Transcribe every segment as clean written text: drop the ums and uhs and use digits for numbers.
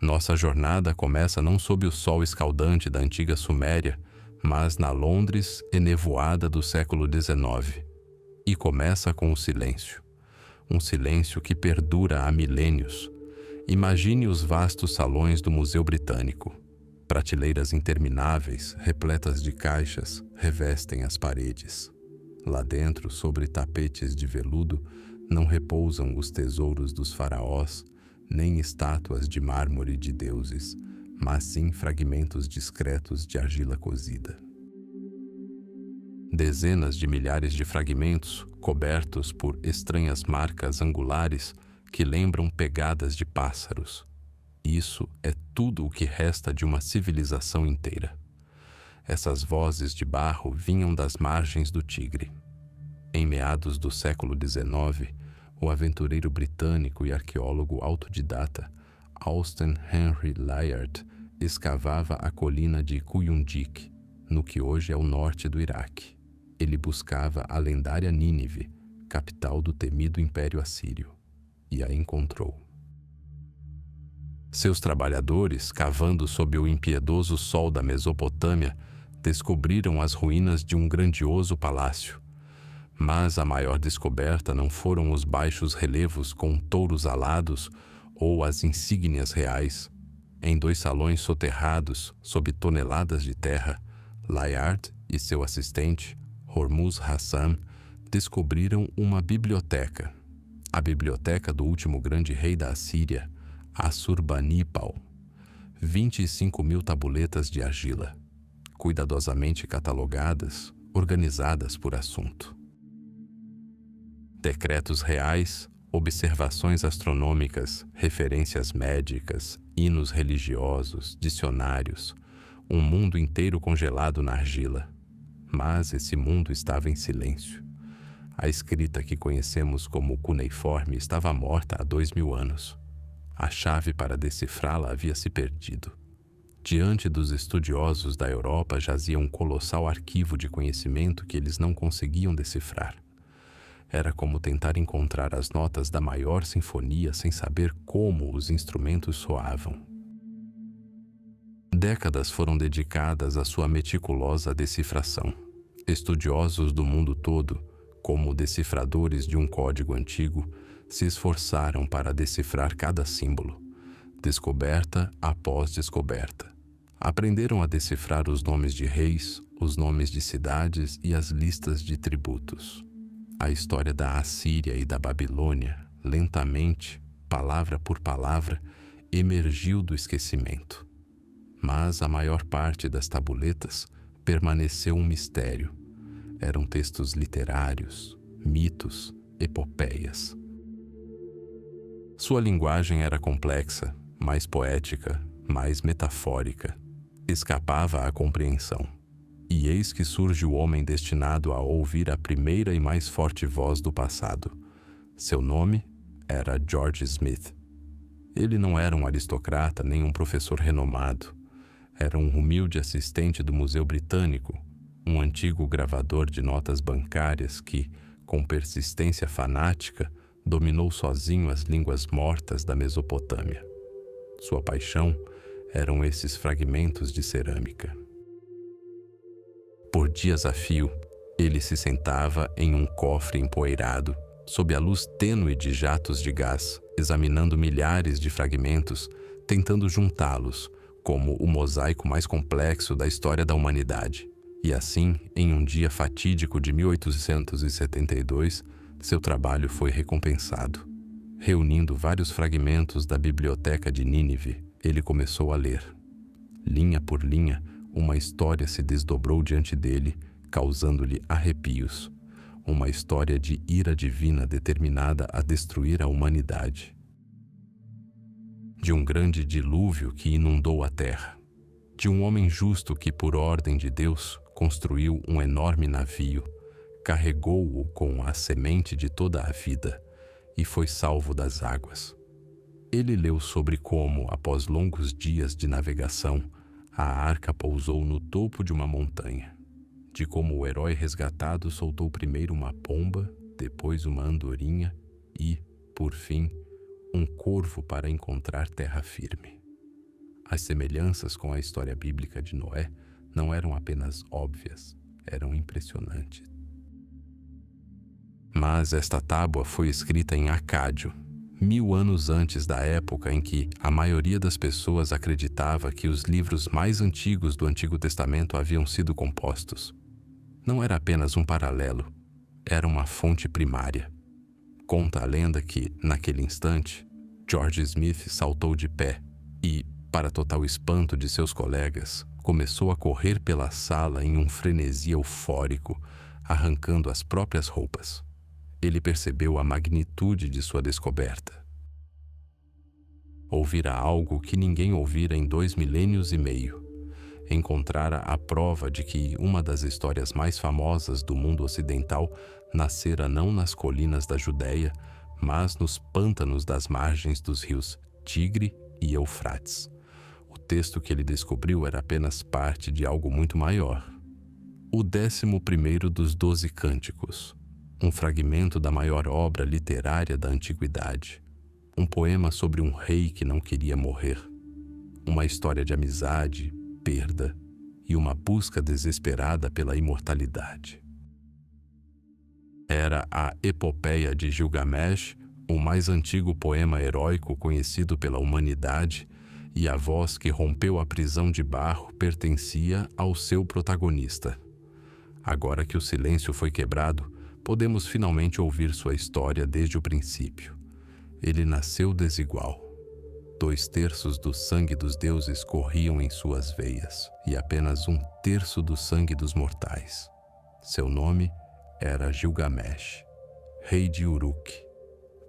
Nossa jornada começa não sob o sol escaldante da antiga Suméria, mas na Londres enevoada do século XIX. E começa com o silêncio. Um silêncio que perdura há milênios. Imagine os vastos salões do Museu Britânico. Prateleiras intermináveis, repletas de caixas, revestem as paredes. Lá dentro, sobre tapetes de veludo, não repousam os tesouros dos faraós, nem estátuas de mármore de deuses, mas sim fragmentos discretos de argila cozida. Dezenas de milhares de fragmentos, cobertos por estranhas marcas angulares que lembram pegadas de pássaros. Isso é tudo o que resta de uma civilização inteira. Essas vozes de barro vinham das margens do Tigre. Em meados do século XIX, o aventureiro britânico e arqueólogo autodidata Austen Henry Layard escavava a colina de Kuyundik, no que hoje é o norte do Iraque. Ele buscava a lendária Nínive, capital do temido Império Assírio, e a encontrou. Seus trabalhadores, cavando sob o impiedoso sol da Mesopotâmia, descobriram as ruínas de um grandioso palácio. Mas a maior descoberta não foram os baixos relevos com touros alados ou as insígnias reais. Em 2 salões soterrados sob toneladas de terra, Layard e seu assistente, Hormuz Hassan, descobriram uma biblioteca. A biblioteca do último grande rei da Assíria, Assurbanipal. 25.000 tabuletas de argila, cuidadosamente catalogadas, organizadas por assunto. Decretos reais, observações astronômicas, referências médicas, hinos religiosos, dicionários, um mundo inteiro congelado na argila. Mas esse mundo estava em silêncio. A escrita que conhecemos como cuneiforme estava morta há 2000 anos. A chave para decifrá-la havia se perdido. Diante dos estudiosos da Europa jazia um colossal arquivo de conhecimento que eles não conseguiam decifrar. Era como tentar encontrar as notas da maior sinfonia sem saber como os instrumentos soavam. Décadas foram dedicadas à sua meticulosa decifração. Estudiosos do mundo todo, como decifradores de um código antigo, se esforçaram para decifrar cada símbolo, descoberta após descoberta. Aprenderam a decifrar os nomes de reis, os nomes de cidades e as listas de tributos. A história da Assíria e da Babilônia, lentamente, palavra por palavra, emergiu do esquecimento. Mas a maior parte das tabuletas permaneceu um mistério. Eram textos literários, mitos, epopeias. Sua linguagem era complexa, mais poética, mais metafórica. Escapava à compreensão. E eis que surge o homem destinado a ouvir a primeira e mais forte voz do passado. Seu nome era George Smith. Ele não era um aristocrata nem um professor renomado. Era um humilde assistente do Museu Britânico, um antigo gravador de notas bancárias que, com persistência fanática, dominou sozinho as línguas mortas da Mesopotâmia. Sua paixão eram esses fragmentos de cerâmica. Por dias a fio, ele se sentava em um cofre empoeirado, sob a luz tênue de jatos de gás, examinando milhares de fragmentos, tentando juntá-los, como o mosaico mais complexo da história da humanidade. E assim, em um dia fatídico de 1872, seu trabalho foi recompensado. Reunindo vários fragmentos da biblioteca de Nínive, ele começou a ler. Linha por linha, uma história se desdobrou diante dele, causando-lhe arrepios. Uma história de ira divina determinada a destruir a humanidade. De um grande dilúvio que inundou a terra. De um homem justo que, por ordem de Deus, construiu um enorme navio, carregou-o com a semente de toda a vida e foi salvo das águas. Ele leu sobre como, após longos dias de navegação, a arca pousou no topo de uma montanha, de como o herói resgatado soltou primeiro uma pomba, depois uma andorinha e, por fim, um corvo para encontrar terra firme. As semelhanças com a história bíblica de Noé não eram apenas óbvias, eram impressionantes. Mas esta tábua foi escrita em acádio, 1000 anos antes da época em que a maioria das pessoas acreditava que os livros mais antigos do Antigo Testamento haviam sido compostos. Não era apenas um paralelo, era uma fonte primária. Conta a lenda que, naquele instante, George Smith saltou de pé e, para total espanto de seus colegas, começou a correr pela sala em um frenesi eufórico, arrancando as próprias roupas. Ele percebeu a magnitude de sua descoberta. Ouvira algo que ninguém ouvira em 2 milênios e meio. Encontrara a prova de que uma das histórias mais famosas do mundo ocidental nascera não nas colinas da Judéia, mas nos pântanos das margens dos rios Tigre e Eufrates. O texto que ele descobriu era apenas parte de algo muito maior. O 11º dos 12 Cânticos, um fragmento da maior obra literária da antiguidade, um poema sobre um rei que não queria morrer, uma história de amizade, perda e uma busca desesperada pela imortalidade. Era a Epopeia de Gilgamesh, o mais antigo poema heróico conhecido pela humanidade, e a voz que rompeu a prisão de barro pertencia ao seu protagonista. Agora que o silêncio foi quebrado, podemos finalmente ouvir sua história desde o princípio. Ele nasceu desigual. 2/3 do sangue dos deuses corriam em suas veias, e apenas 1/3 do sangue dos mortais. Seu nome era Gilgamesh, rei de Uruk,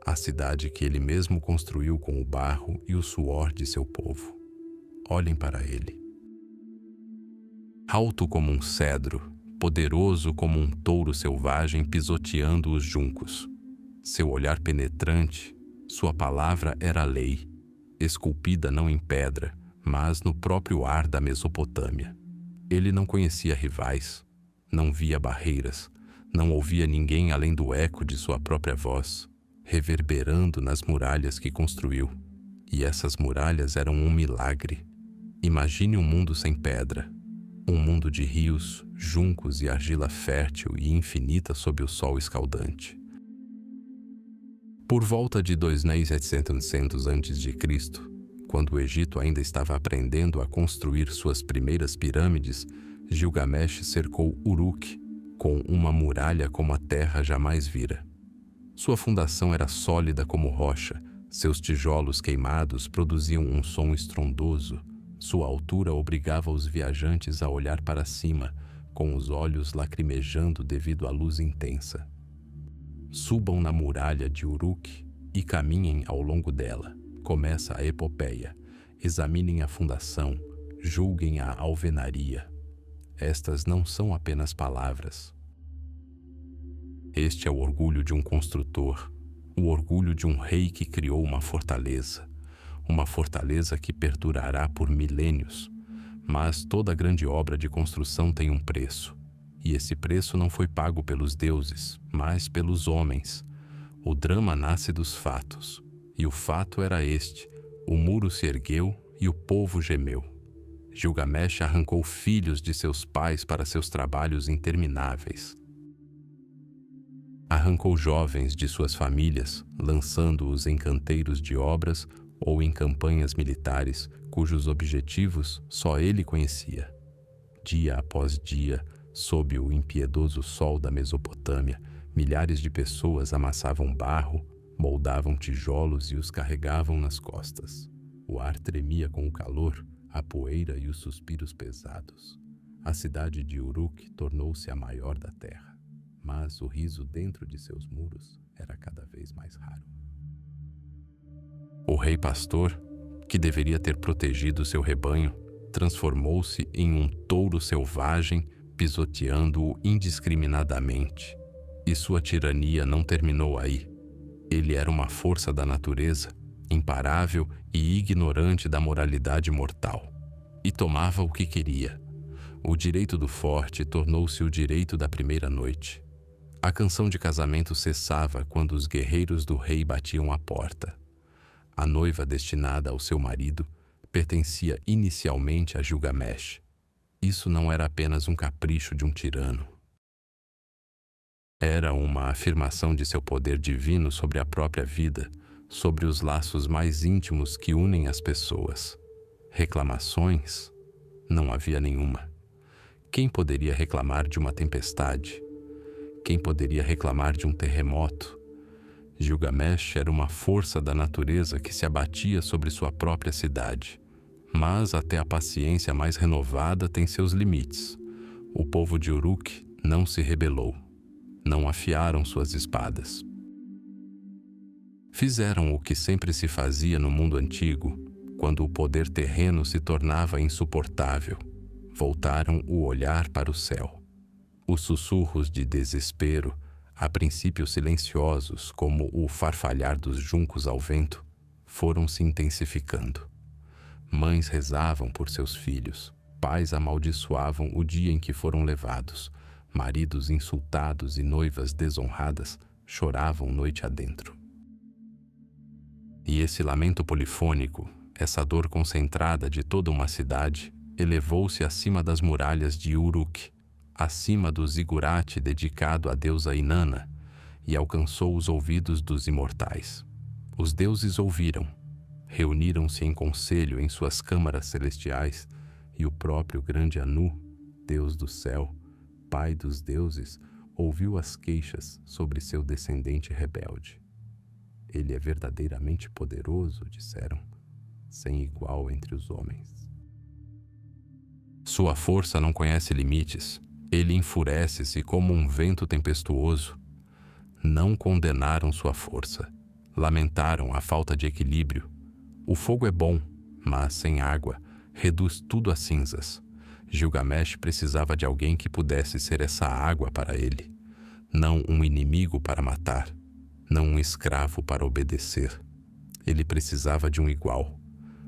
a cidade que ele mesmo construiu com o barro e o suor de seu povo. Olhem para ele. Alto como um cedro, poderoso como um touro selvagem pisoteando os juncos. Seu olhar penetrante, sua palavra era lei, esculpida não em pedra, mas no próprio ar da Mesopotâmia. Ele não conhecia rivais, não via barreiras, não ouvia ninguém além do eco de sua própria voz, reverberando nas muralhas que construiu. E essas muralhas eram um milagre. Imagine um mundo sem pedra, um mundo de rios, juncos e argila fértil e infinita sob o sol escaldante. Por volta de 2700 a.C., quando o Egito ainda estava aprendendo a construir suas primeiras pirâmides, Gilgamesh cercou Uruk com uma muralha como a terra jamais vira. Sua fundação era sólida como rocha, seus tijolos queimados produziam um som estrondoso, sua altura obrigava os viajantes a olhar para cima, com os olhos lacrimejando devido à luz intensa. Subam na muralha de Uruk e caminhem ao longo dela. Começa a epopeia. Examinem a fundação, julguem a alvenaria. Estas não são apenas palavras. Este é o orgulho de um construtor, o orgulho de um rei que criou uma fortaleza que perdurará por milênios. Mas toda grande obra de construção tem um preço, e esse preço não foi pago pelos deuses, mas pelos homens. O drama nasce dos fatos, e o fato era este: o muro se ergueu e o povo gemeu. Gilgamesh arrancou filhos de seus pais para seus trabalhos intermináveis. Arrancou jovens de suas famílias, lançando-os em canteiros de obras ou em campanhas militares cujos objetivos só ele conhecia. Dia após dia, sob o impiedoso sol da Mesopotâmia, milhares de pessoas amassavam barro, moldavam tijolos e os carregavam nas costas. O ar tremia com o calor, a poeira e os suspiros pesados. A cidade de Uruk tornou-se a maior da terra, mas o riso dentro de seus muros era cada vez mais raro. O rei pastor, que deveria ter protegido seu rebanho, transformou-se em um touro selvagem, pisoteando-o indiscriminadamente. E sua tirania não terminou aí. Ele era uma força da natureza, imparável e ignorante da moralidade mortal. E tomava o que queria. O direito do forte tornou-se o direito da primeira noite. A canção de casamento cessava quando os guerreiros do rei batiam à porta. A noiva destinada ao seu marido pertencia inicialmente a Gilgamesh. Isso não era apenas um capricho de um tirano. Era uma afirmação de seu poder divino sobre a própria vida, sobre os laços mais íntimos que unem as pessoas. Reclamações? Não havia nenhuma. Quem poderia reclamar de uma tempestade? Quem poderia reclamar de um terremoto? Gilgamesh era uma força da natureza que se abatia sobre sua própria cidade. Mas até a paciência mais renovada tem seus limites. O povo de Uruk não se rebelou. Não afiaram suas espadas. Fizeram o que sempre se fazia no mundo antigo, quando o poder terreno se tornava insuportável. Voltaram o olhar para o céu. Os sussurros de desespero, a princípio silenciosos como o farfalhar dos juncos ao vento, foram se intensificando. Mães rezavam por seus filhos, pais amaldiçoavam o dia em que foram levados, maridos insultados e noivas desonradas choravam noite adentro. E esse lamento polifônico, essa dor concentrada de toda uma cidade, elevou-se acima das muralhas de Uruk, acima do zigurate dedicado à deusa Inanna, e alcançou os ouvidos dos imortais. Os deuses ouviram, reuniram-se em conselho em suas câmaras celestiais, e o próprio grande Anu, Deus do céu, Pai dos deuses, ouviu as queixas sobre seu descendente rebelde. Ele é verdadeiramente poderoso, disseram, sem igual entre os homens. Sua força não conhece limites. Ele enfurece-se como um vento tempestuoso. Não condenaram sua força. Lamentaram a falta de equilíbrio. O fogo é bom, mas sem água, reduz tudo a cinzas. Gilgamesh precisava de alguém que pudesse ser essa água para ele. Não um inimigo para matar. Não um escravo para obedecer. Ele precisava de um igual.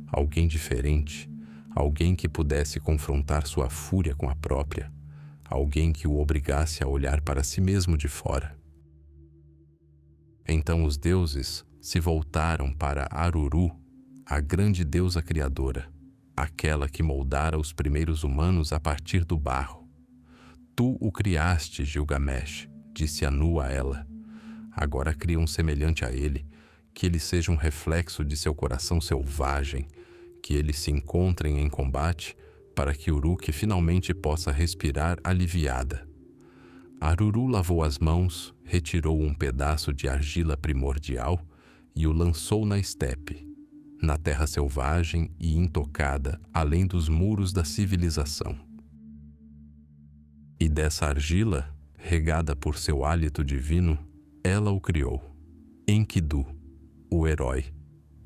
Alguém diferente. Alguém que pudesse confrontar sua fúria com a própria. Alguém que o obrigasse a olhar para si mesmo de fora. Então os deuses se voltaram para Aruru, a grande deusa criadora, aquela que moldara os primeiros humanos a partir do barro. Tu o criaste, Gilgamesh, disse Anu a ela. Agora cria um semelhante a ele, que ele seja um reflexo de seu coração selvagem, que eles se encontrem em combate, para que Uruk finalmente possa respirar aliviada. Aruru lavou as mãos, retirou um pedaço de argila primordial e o lançou na estepe, na terra selvagem e intocada, além dos muros da civilização. E dessa argila, regada por seu hálito divino, ela o criou. Enkidu, o herói,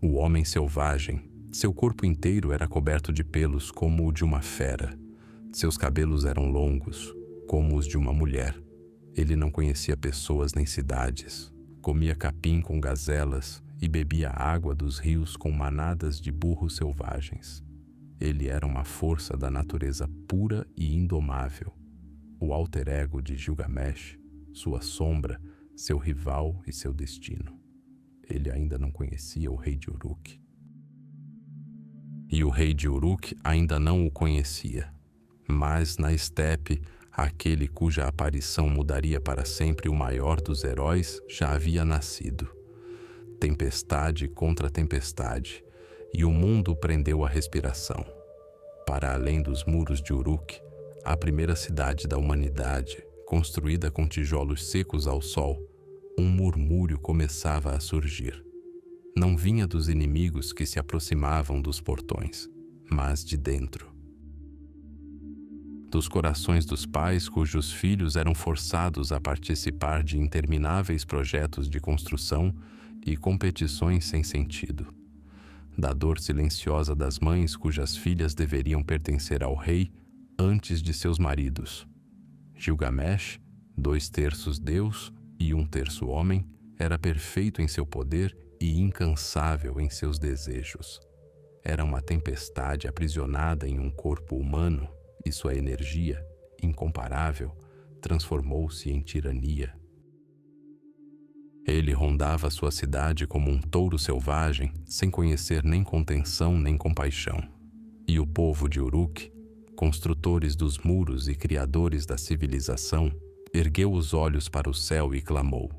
o homem selvagem. Seu corpo inteiro era coberto de pelos como o de uma fera. Seus cabelos eram longos, como os de uma mulher. Ele não conhecia pessoas nem cidades. Comia capim com gazelas e bebia água dos rios com manadas de burros selvagens. Ele era uma força da natureza pura e indomável. O alter ego de Gilgamesh, sua sombra, seu rival e seu destino. Ele ainda não conhecia o rei de Uruk. E o rei de Uruk ainda não o conhecia. Mas na estepe, aquele cuja aparição mudaria para sempre o maior dos heróis já havia nascido. Tempestade contra tempestade, e o mundo prendeu a respiração. Para além dos muros de Uruk, a primeira cidade da humanidade, construída com tijolos secos ao sol, um murmúrio começava a surgir. Não vinha dos inimigos que se aproximavam dos portões, mas de dentro. Dos corações dos pais cujos filhos eram forçados a participar de intermináveis projetos de construção e competições sem sentido. Da dor silenciosa das mães cujas filhas deveriam pertencer ao rei antes de seus maridos. Gilgamesh, 2/3 Deus e 1/3 homem, era perfeito em seu poder e incansável em seus desejos. Era uma tempestade aprisionada em um corpo humano, e sua energia, incomparável, transformou-se em tirania. Ele rondava sua cidade como um touro selvagem, sem conhecer nem contenção nem compaixão. E o povo de Uruk, construtores dos muros e criadores da civilização, ergueu os olhos para o céu e clamou.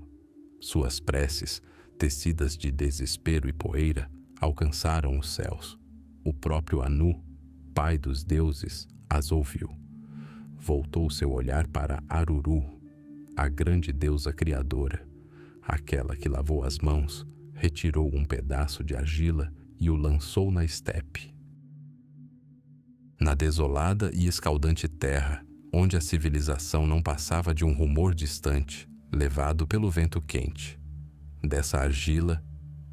Suas preces, tecidas de desespero e poeira, alcançaram os céus. O próprio Anu, pai dos deuses, as ouviu. Voltou seu olhar para Aruru, a grande deusa criadora. Aquela que lavou as mãos, retirou um pedaço de argila e o lançou na estepe. Na desolada e escaldante terra, onde a civilização não passava de um rumor distante, levado pelo vento quente. Dessa argila,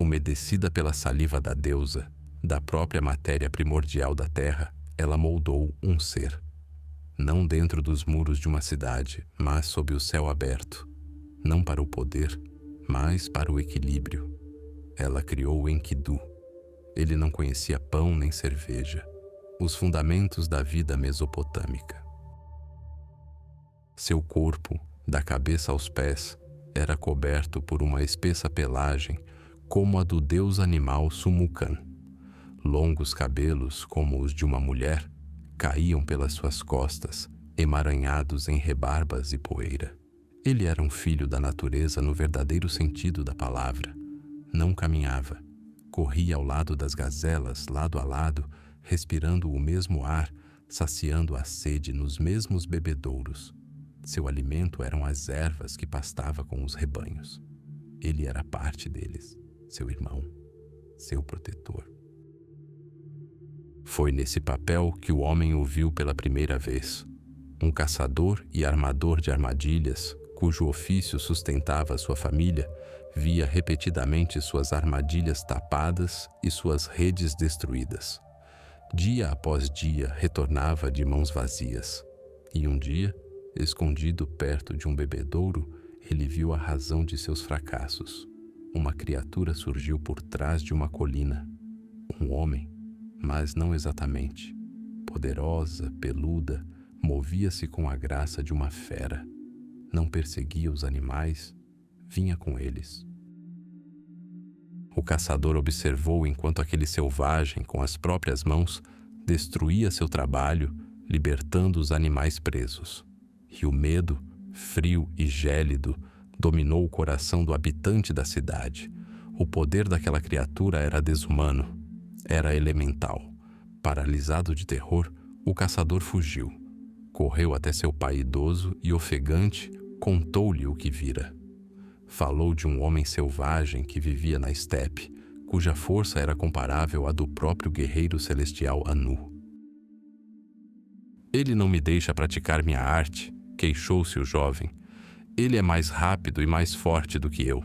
umedecida pela saliva da deusa, da própria matéria primordial da terra, ela moldou um ser. Não dentro dos muros de uma cidade, mas sob o céu aberto. Não para o poder, mas para o equilíbrio. Ela criou o Enkidu. Ele não conhecia pão nem cerveja. Os fundamentos da vida mesopotâmica. Seu corpo, da cabeça aos pés, era coberto por uma espessa pelagem, como a do deus animal Sumukan. Longos cabelos, como os de uma mulher, caíam pelas suas costas, emaranhados em rebarbas e poeira. Ele era um filho da natureza no verdadeiro sentido da palavra. Não caminhava. Corria ao lado das gazelas, lado a lado, respirando o mesmo ar, saciando a sede nos mesmos bebedouros. Seu alimento eram as ervas que pastava com os rebanhos. Ele era parte deles, seu irmão, seu protetor. Foi nesse papel que o homem o viu pela primeira vez. Um caçador e armador de armadilhas, cujo ofício sustentava sua família, via repetidamente suas armadilhas tapadas e suas redes destruídas. Dia após dia retornava de mãos vazias. E um dia, escondido perto de um bebedouro, ele viu a razão de seus fracassos. Uma criatura surgiu por trás de uma colina. Um homem, mas não exatamente. Poderosa, peluda, movia-se com a graça de uma fera. Não perseguia os animais, vinha com eles. O caçador observou enquanto aquele selvagem, com as próprias mãos, destruía seu trabalho, libertando os animais presos. E o medo, frio e gélido, dominou o coração do habitante da cidade. O poder daquela criatura era desumano, era elemental. Paralisado de terror, o caçador fugiu. Correu até seu pai idoso e, ofegante, contou-lhe o que vira. Falou de um homem selvagem que vivia na estepe, cuja força era comparável à do próprio guerreiro celestial Anu. Ele não me deixa praticar minha arte, queixou-se o jovem. Ele é mais rápido e mais forte do que eu.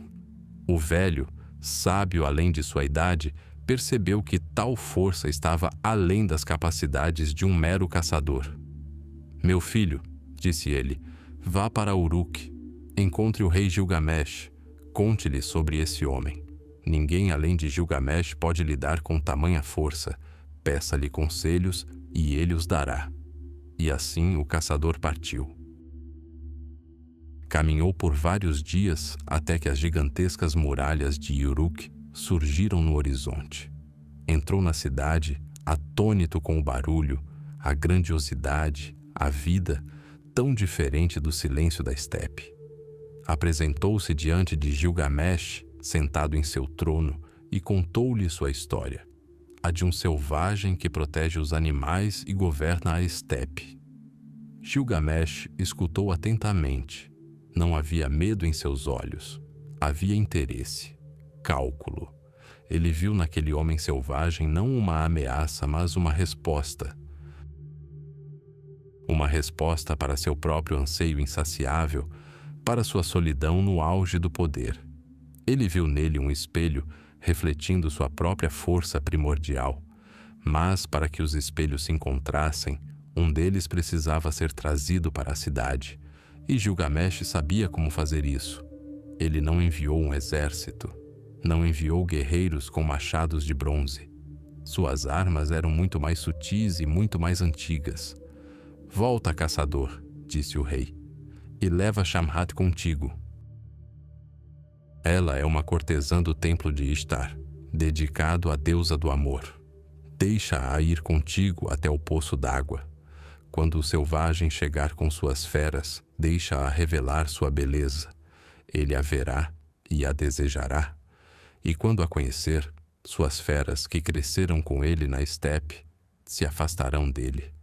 O velho, sábio além de sua idade, percebeu que tal força estava além das capacidades de um mero caçador. Meu filho, disse ele, vá para Uruk. Encontre o rei Gilgamesh. Conte-lhe sobre esse homem. Ninguém além de Gilgamesh pode lidar com tamanha força. Peça-lhe conselhos e ele os dará. E assim o caçador partiu. Caminhou por vários dias até que as gigantescas muralhas de Uruk surgiram no horizonte. Entrou na cidade, atônito com o barulho, a grandiosidade, a vida, tão diferente do silêncio da estepe. Apresentou-se diante de Gilgamesh, sentado em seu trono, e contou-lhe sua história, a de um selvagem que protege os animais e governa a estepe. Gilgamesh escutou atentamente. Não havia medo em seus olhos. Havia interesse, cálculo. Ele viu naquele homem selvagem não uma ameaça, mas uma resposta. Uma resposta para seu próprio anseio insaciável, para sua solidão no auge do poder. Ele viu nele um espelho, refletindo sua própria força primordial. Mas, para que os espelhos se encontrassem, um deles precisava ser trazido para a cidade, e Gilgamesh sabia como fazer isso. Ele não enviou um exército, não enviou guerreiros com machados de bronze. Suas armas eram muito mais sutis e muito mais antigas. Volta, caçador, disse o rei, e leva Shamhat contigo. Ela é uma cortesã do templo de Ishtar, dedicado à deusa do amor. Deixa-a ir contigo até o poço d'água. Quando o selvagem chegar com suas feras, deixa-a revelar sua beleza. Ele a verá e a desejará. E quando a conhecer, suas feras que cresceram com ele na estepe se afastarão dele.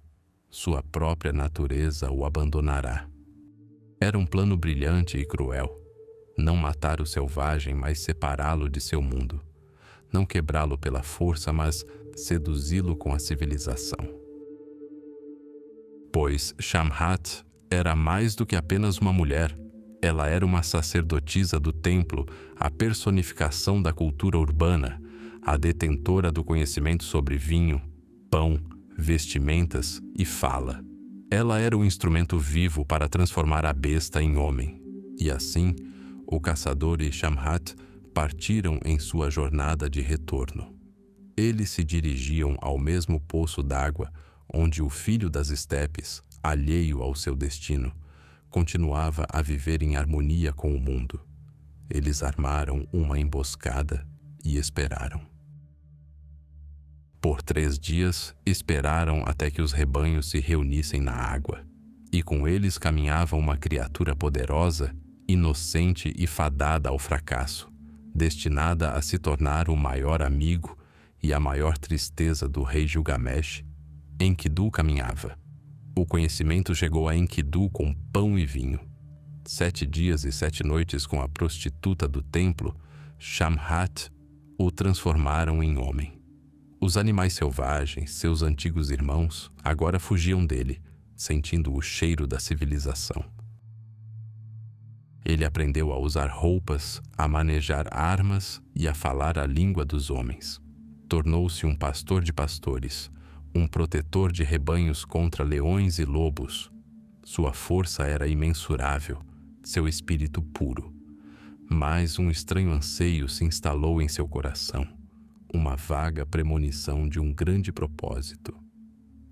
Sua própria natureza o abandonará. Era um plano brilhante e cruel. Não matar o selvagem, mas separá-lo de seu mundo. Não quebrá-lo pela força, mas seduzi-lo com a civilização. Pois Shamhat era mais do que apenas uma mulher. Ela era uma sacerdotisa do templo, a personificação da cultura urbana, a detentora do conhecimento sobre vinho, pão, vestimentas e fala. Ela era o instrumento vivo para transformar a besta em homem. E assim, o caçador e Shamhat partiram em sua jornada de retorno. Eles se dirigiam ao mesmo poço d'água onde o filho das estepes, alheio ao seu destino, continuava a viver em harmonia com o mundo. Eles armaram uma emboscada e esperaram. Por 3 dias, esperaram até que os rebanhos se reunissem na água, e com eles caminhava uma criatura poderosa, inocente e fadada ao fracasso, destinada a se tornar o maior amigo e a maior tristeza do rei Gilgamesh. Enkidu caminhava. O conhecimento chegou a Enkidu com pão e vinho. 7 dias e 7 noites com a prostituta do templo, Shamhat, o transformaram em homem. Os animais selvagens, seus antigos irmãos, agora fugiam dele, sentindo o cheiro da civilização. Ele aprendeu a usar roupas, a manejar armas e a falar a língua dos homens. Tornou-se um pastor de pastores, um protetor de rebanhos contra leões e lobos. Sua força era imensurável, seu espírito puro. Mas um estranho anseio se instalou em seu coração, uma vaga premonição de um grande propósito.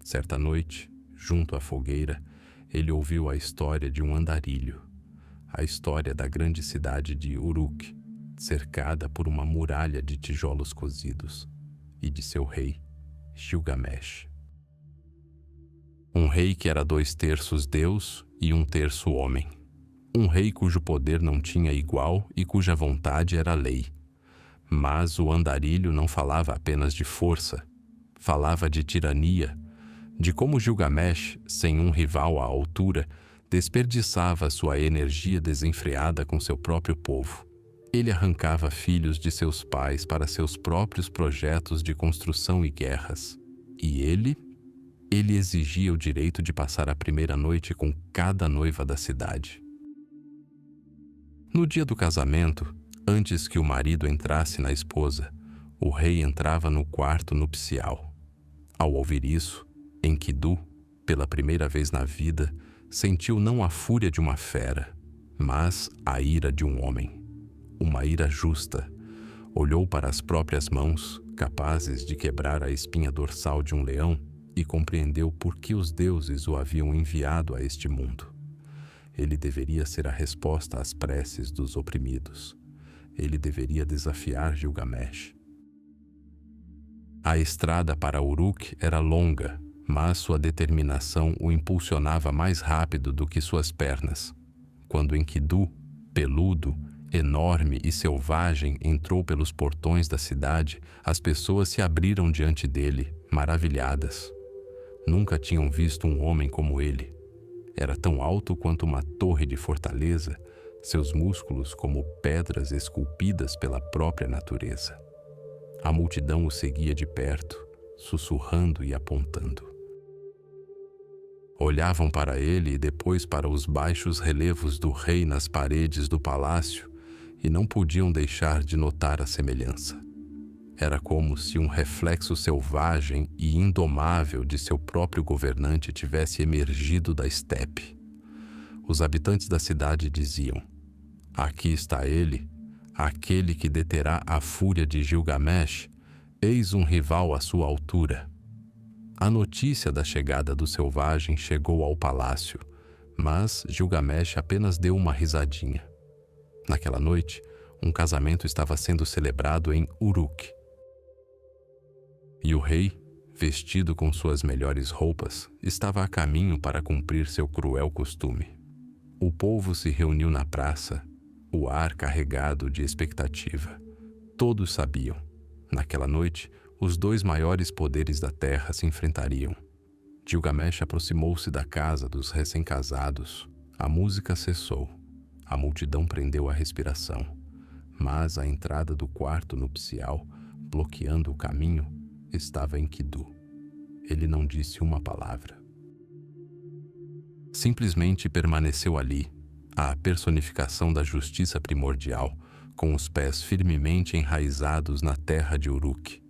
Certa noite, junto à fogueira, ele ouviu a história de um andarilho, a história da grande cidade de Uruk, cercada por uma muralha de tijolos cozidos, e de seu rei, Gilgamesh. Um rei que era 2/3 Deus e 1/3 homem. Um rei cujo poder não tinha igual e cuja vontade era lei. Mas o andarilho não falava apenas de força, falava de tirania, de como Gilgamesh, sem um rival à altura, desperdiçava sua energia desenfreada com seu próprio povo. Ele arrancava filhos de seus pais para seus próprios projetos de construção e guerras. E ele exigia o direito de passar a primeira noite com cada noiva da cidade. No dia do casamento, antes que o marido entrasse na esposa, o rei entrava no quarto nupcial. Ao ouvir isso, Enkidu, pela primeira vez na vida, sentiu não a fúria de uma fera, mas a ira de um homem. Uma ira justa. Olhou para as próprias mãos, capazes de quebrar a espinha dorsal de um leão, e compreendeu por que os deuses o haviam enviado a este mundo. Ele deveria ser a resposta às preces dos oprimidos. Ele deveria desafiar Gilgamesh. A estrada para Uruk era longa, mas sua determinação o impulsionava mais rápido do que suas pernas. Quando Enkidu, peludo, enorme e selvagem, entrou pelos portões da cidade, as pessoas se abriram diante dele, maravilhadas. Nunca tinham visto um homem como ele. Era tão alto quanto uma torre de fortaleza, seus músculos como pedras esculpidas pela própria natureza. A multidão o seguia de perto, sussurrando e apontando. Olhavam para ele e depois para os baixos relevos do rei nas paredes do palácio e não podiam deixar de notar a semelhança. Era como se um reflexo selvagem e indomável de seu próprio governante tivesse emergido da estepe. Os habitantes da cidade diziam: "Aqui está ele, aquele que deterá a fúria de Gilgamesh, eis um rival à sua altura." A notícia da chegada do selvagem chegou ao palácio, mas Gilgamesh apenas deu uma risadinha. Naquela noite, Um casamento estava sendo celebrado em Uruk. E o rei, vestido com suas melhores roupas, estava a caminho para cumprir seu cruel costume. O povo se reuniu na praça, o ar carregado de expectativa. Todos sabiam. Naquela noite, os dois maiores poderes da terra se enfrentariam. Gilgamesh aproximou-se da casa dos recém-casados. A música cessou. A multidão prendeu a respiração. Mas a entrada do quarto nupcial, bloqueando o caminho, estava Enkidu. Ele não disse uma palavra. Simplesmente permaneceu ali, a personificação da justiça primordial, com os pés firmemente enraizados na terra de Uruk.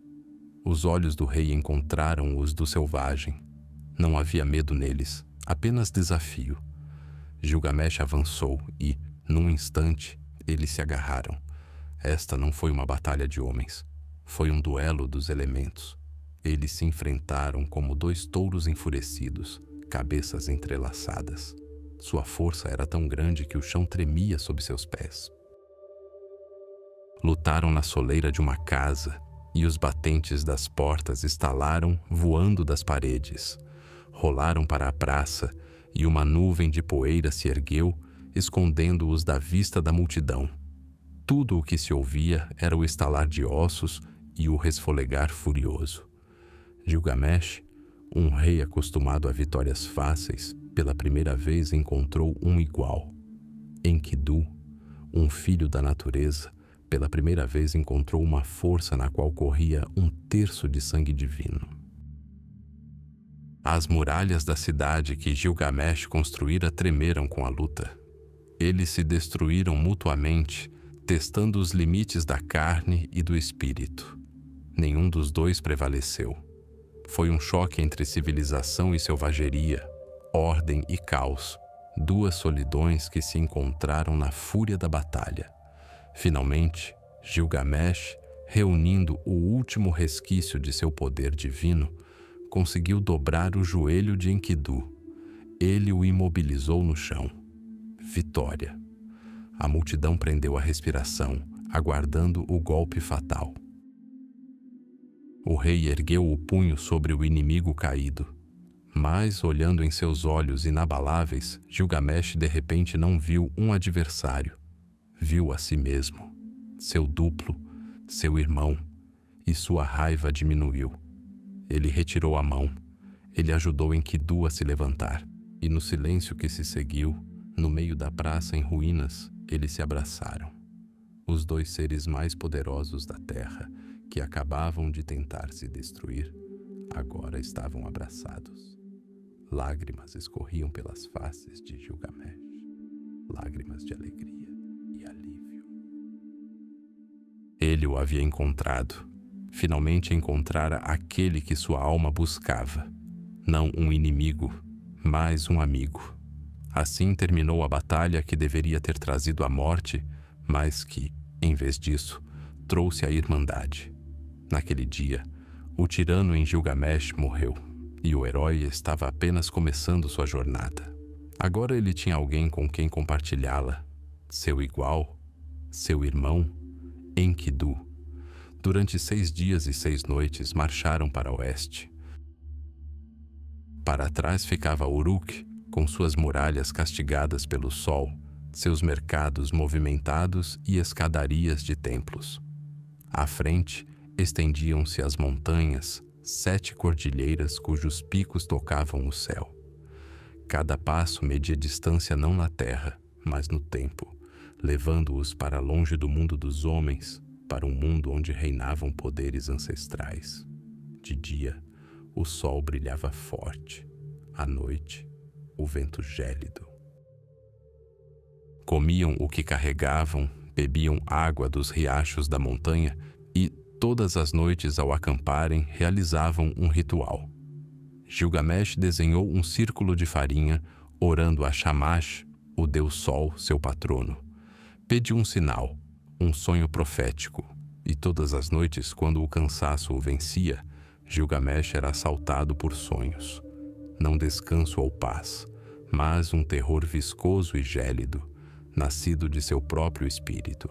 Os olhos do rei encontraram os do selvagem. Não havia medo neles, apenas desafio. Gilgamesh avançou e, num instante, eles se agarraram. Esta não foi uma batalha de homens. Foi um duelo dos elementos. Eles se enfrentaram como dois touros enfurecidos, cabeças entrelaçadas. Sua força era tão grande que o chão tremia sob seus pés. Lutaram na soleira de uma casa, e os batentes das portas estalaram, voando das paredes. Rolaram para a praça, e uma nuvem de poeira se ergueu, escondendo-os da vista da multidão. Tudo o que se ouvia era o estalar de ossos e o resfolegar furioso. Gilgamesh, um rei acostumado a vitórias fáceis, pela primeira vez encontrou um igual. Enkidu, um filho da natureza, pela primeira vez encontrou uma força na qual corria um terço de sangue divino. As muralhas da cidade que Gilgamesh construíra tremeram com a luta. Eles se destruíram mutuamente, testando os limites da carne e do espírito. Nenhum dos dois prevaleceu. Foi um choque entre civilização e selvageria, ordem e caos, duas solidões que se encontraram na fúria da batalha. Finalmente, Gilgamesh, reunindo o último resquício de seu poder divino, conseguiu dobrar o joelho de Enkidu. Ele o imobilizou no chão. Vitória. A multidão prendeu a respiração, aguardando o golpe fatal. O rei ergueu o punho sobre o inimigo caído. Mas, olhando em seus olhos inabaláveis, Gilgamesh de repente não viu um adversário. Viu a si mesmo, seu duplo, seu irmão, e sua raiva diminuiu. Ele retirou a mão. Ele ajudou Enkidu a se levantar. E no silêncio que se seguiu, no meio da praça em ruínas, eles se abraçaram. Os dois seres mais poderosos da terra, que acabavam de tentar se destruir, agora estavam abraçados. Lágrimas escorriam pelas faces de Gilgamesh, lágrimas de alegria e alívio. Ele o havia encontrado. Finalmente encontrara aquele que sua alma buscava. Não um inimigo, mas um amigo. Assim terminou a batalha que deveria ter trazido a morte, mas que, em vez disso, trouxe a irmandade. Naquele dia, o tirano em Gilgamesh morreu, e o herói estava apenas começando sua jornada. Agora ele tinha alguém com quem compartilhá-la, seu igual, seu irmão, Enkidu. Durante 6 dias e 6 noites marcharam para o oeste. Para trás ficava Uruk, com suas muralhas castigadas pelo sol, seus mercados movimentados e escadarias de templos. À frente, estendiam-se as montanhas, 7 cordilheiras cujos picos tocavam o céu. Cada passo media distância não na terra, mas no tempo, levando-os para longe do mundo dos homens, para um mundo onde reinavam poderes ancestrais. De dia, o sol brilhava forte. À noite, o vento gélido. Comiam o que carregavam, bebiam água dos riachos da montanha e, todas as noites ao acamparem, realizavam um ritual. Gilgamesh desenhou um círculo de farinha, orando a Shamash, o deus Sol, seu patrono. Pediu um sinal, um sonho profético, e todas as noites, quando o cansaço o vencia, Gilgamesh era assaltado por sonhos. Não descanso ou paz, mas um terror viscoso e gélido, nascido de seu próprio espírito.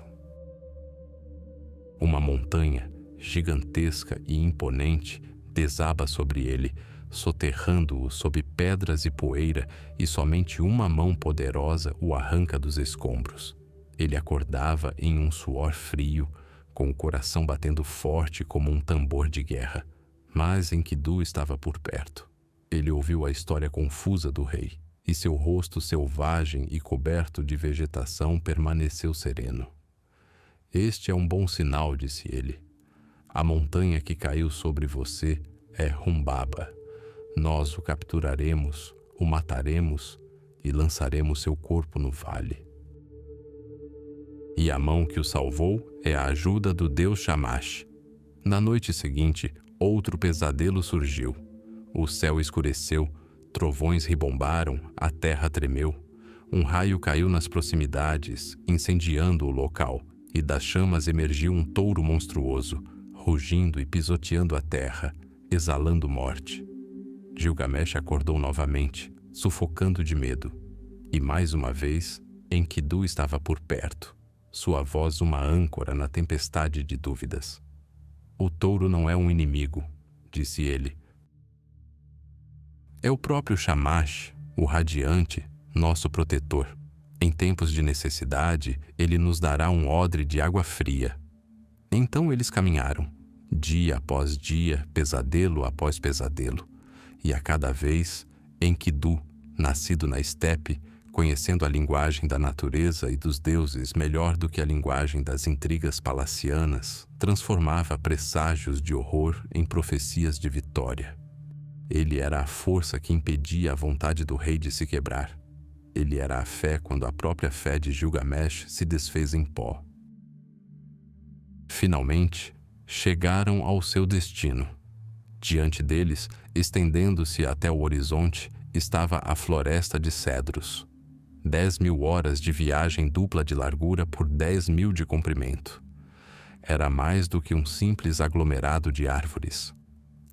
Uma montanha, gigantesca e imponente, desaba sobre ele, soterrando-o sob pedras e poeira, e somente uma mão poderosa o arranca dos escombros. Ele acordava em um suor frio, com o coração batendo forte como um tambor de guerra. Mas Enkidu estava por perto. Ele ouviu a história confusa do rei, e seu rosto selvagem e coberto de vegetação permaneceu sereno. Este é um bom sinal, disse ele. A montanha que caiu sobre você é Humbaba. Nós o capturaremos, o mataremos e lançaremos seu corpo no vale. E a mão que o salvou é a ajuda do deus Shamash. Na noite seguinte, outro pesadelo surgiu. O céu escureceu, trovões ribombaram, a terra tremeu. Um raio caiu nas proximidades, incendiando o local, e das chamas emergiu um touro monstruoso, rugindo e pisoteando a terra, exalando morte. Gilgamesh acordou novamente, sufocando de medo. E mais uma vez, Enkidu estava por perto, sua voz uma âncora na tempestade de dúvidas. O touro não é um inimigo, disse ele. É o próprio Shamash, o radiante, nosso protetor. Em tempos de necessidade, ele nos dará um odre de água fria. Então eles caminharam, dia após dia, pesadelo após pesadelo. E a cada vez, Enkidu, nascido na estepe, conhecendo a linguagem da natureza e dos deuses melhor do que a linguagem das intrigas palacianas, transformava presságios de horror em profecias de vitória. Ele era a força que impedia a vontade do rei de se quebrar. Ele era a fé quando a própria fé de Gilgamesh se desfez em pó. Finalmente, chegaram ao seu destino. Diante deles, estendendo-se até o horizonte, estava a floresta de cedros. 10.000 horas de viagem dupla de largura por 10.000 de comprimento. Era mais do que um simples aglomerado de árvores.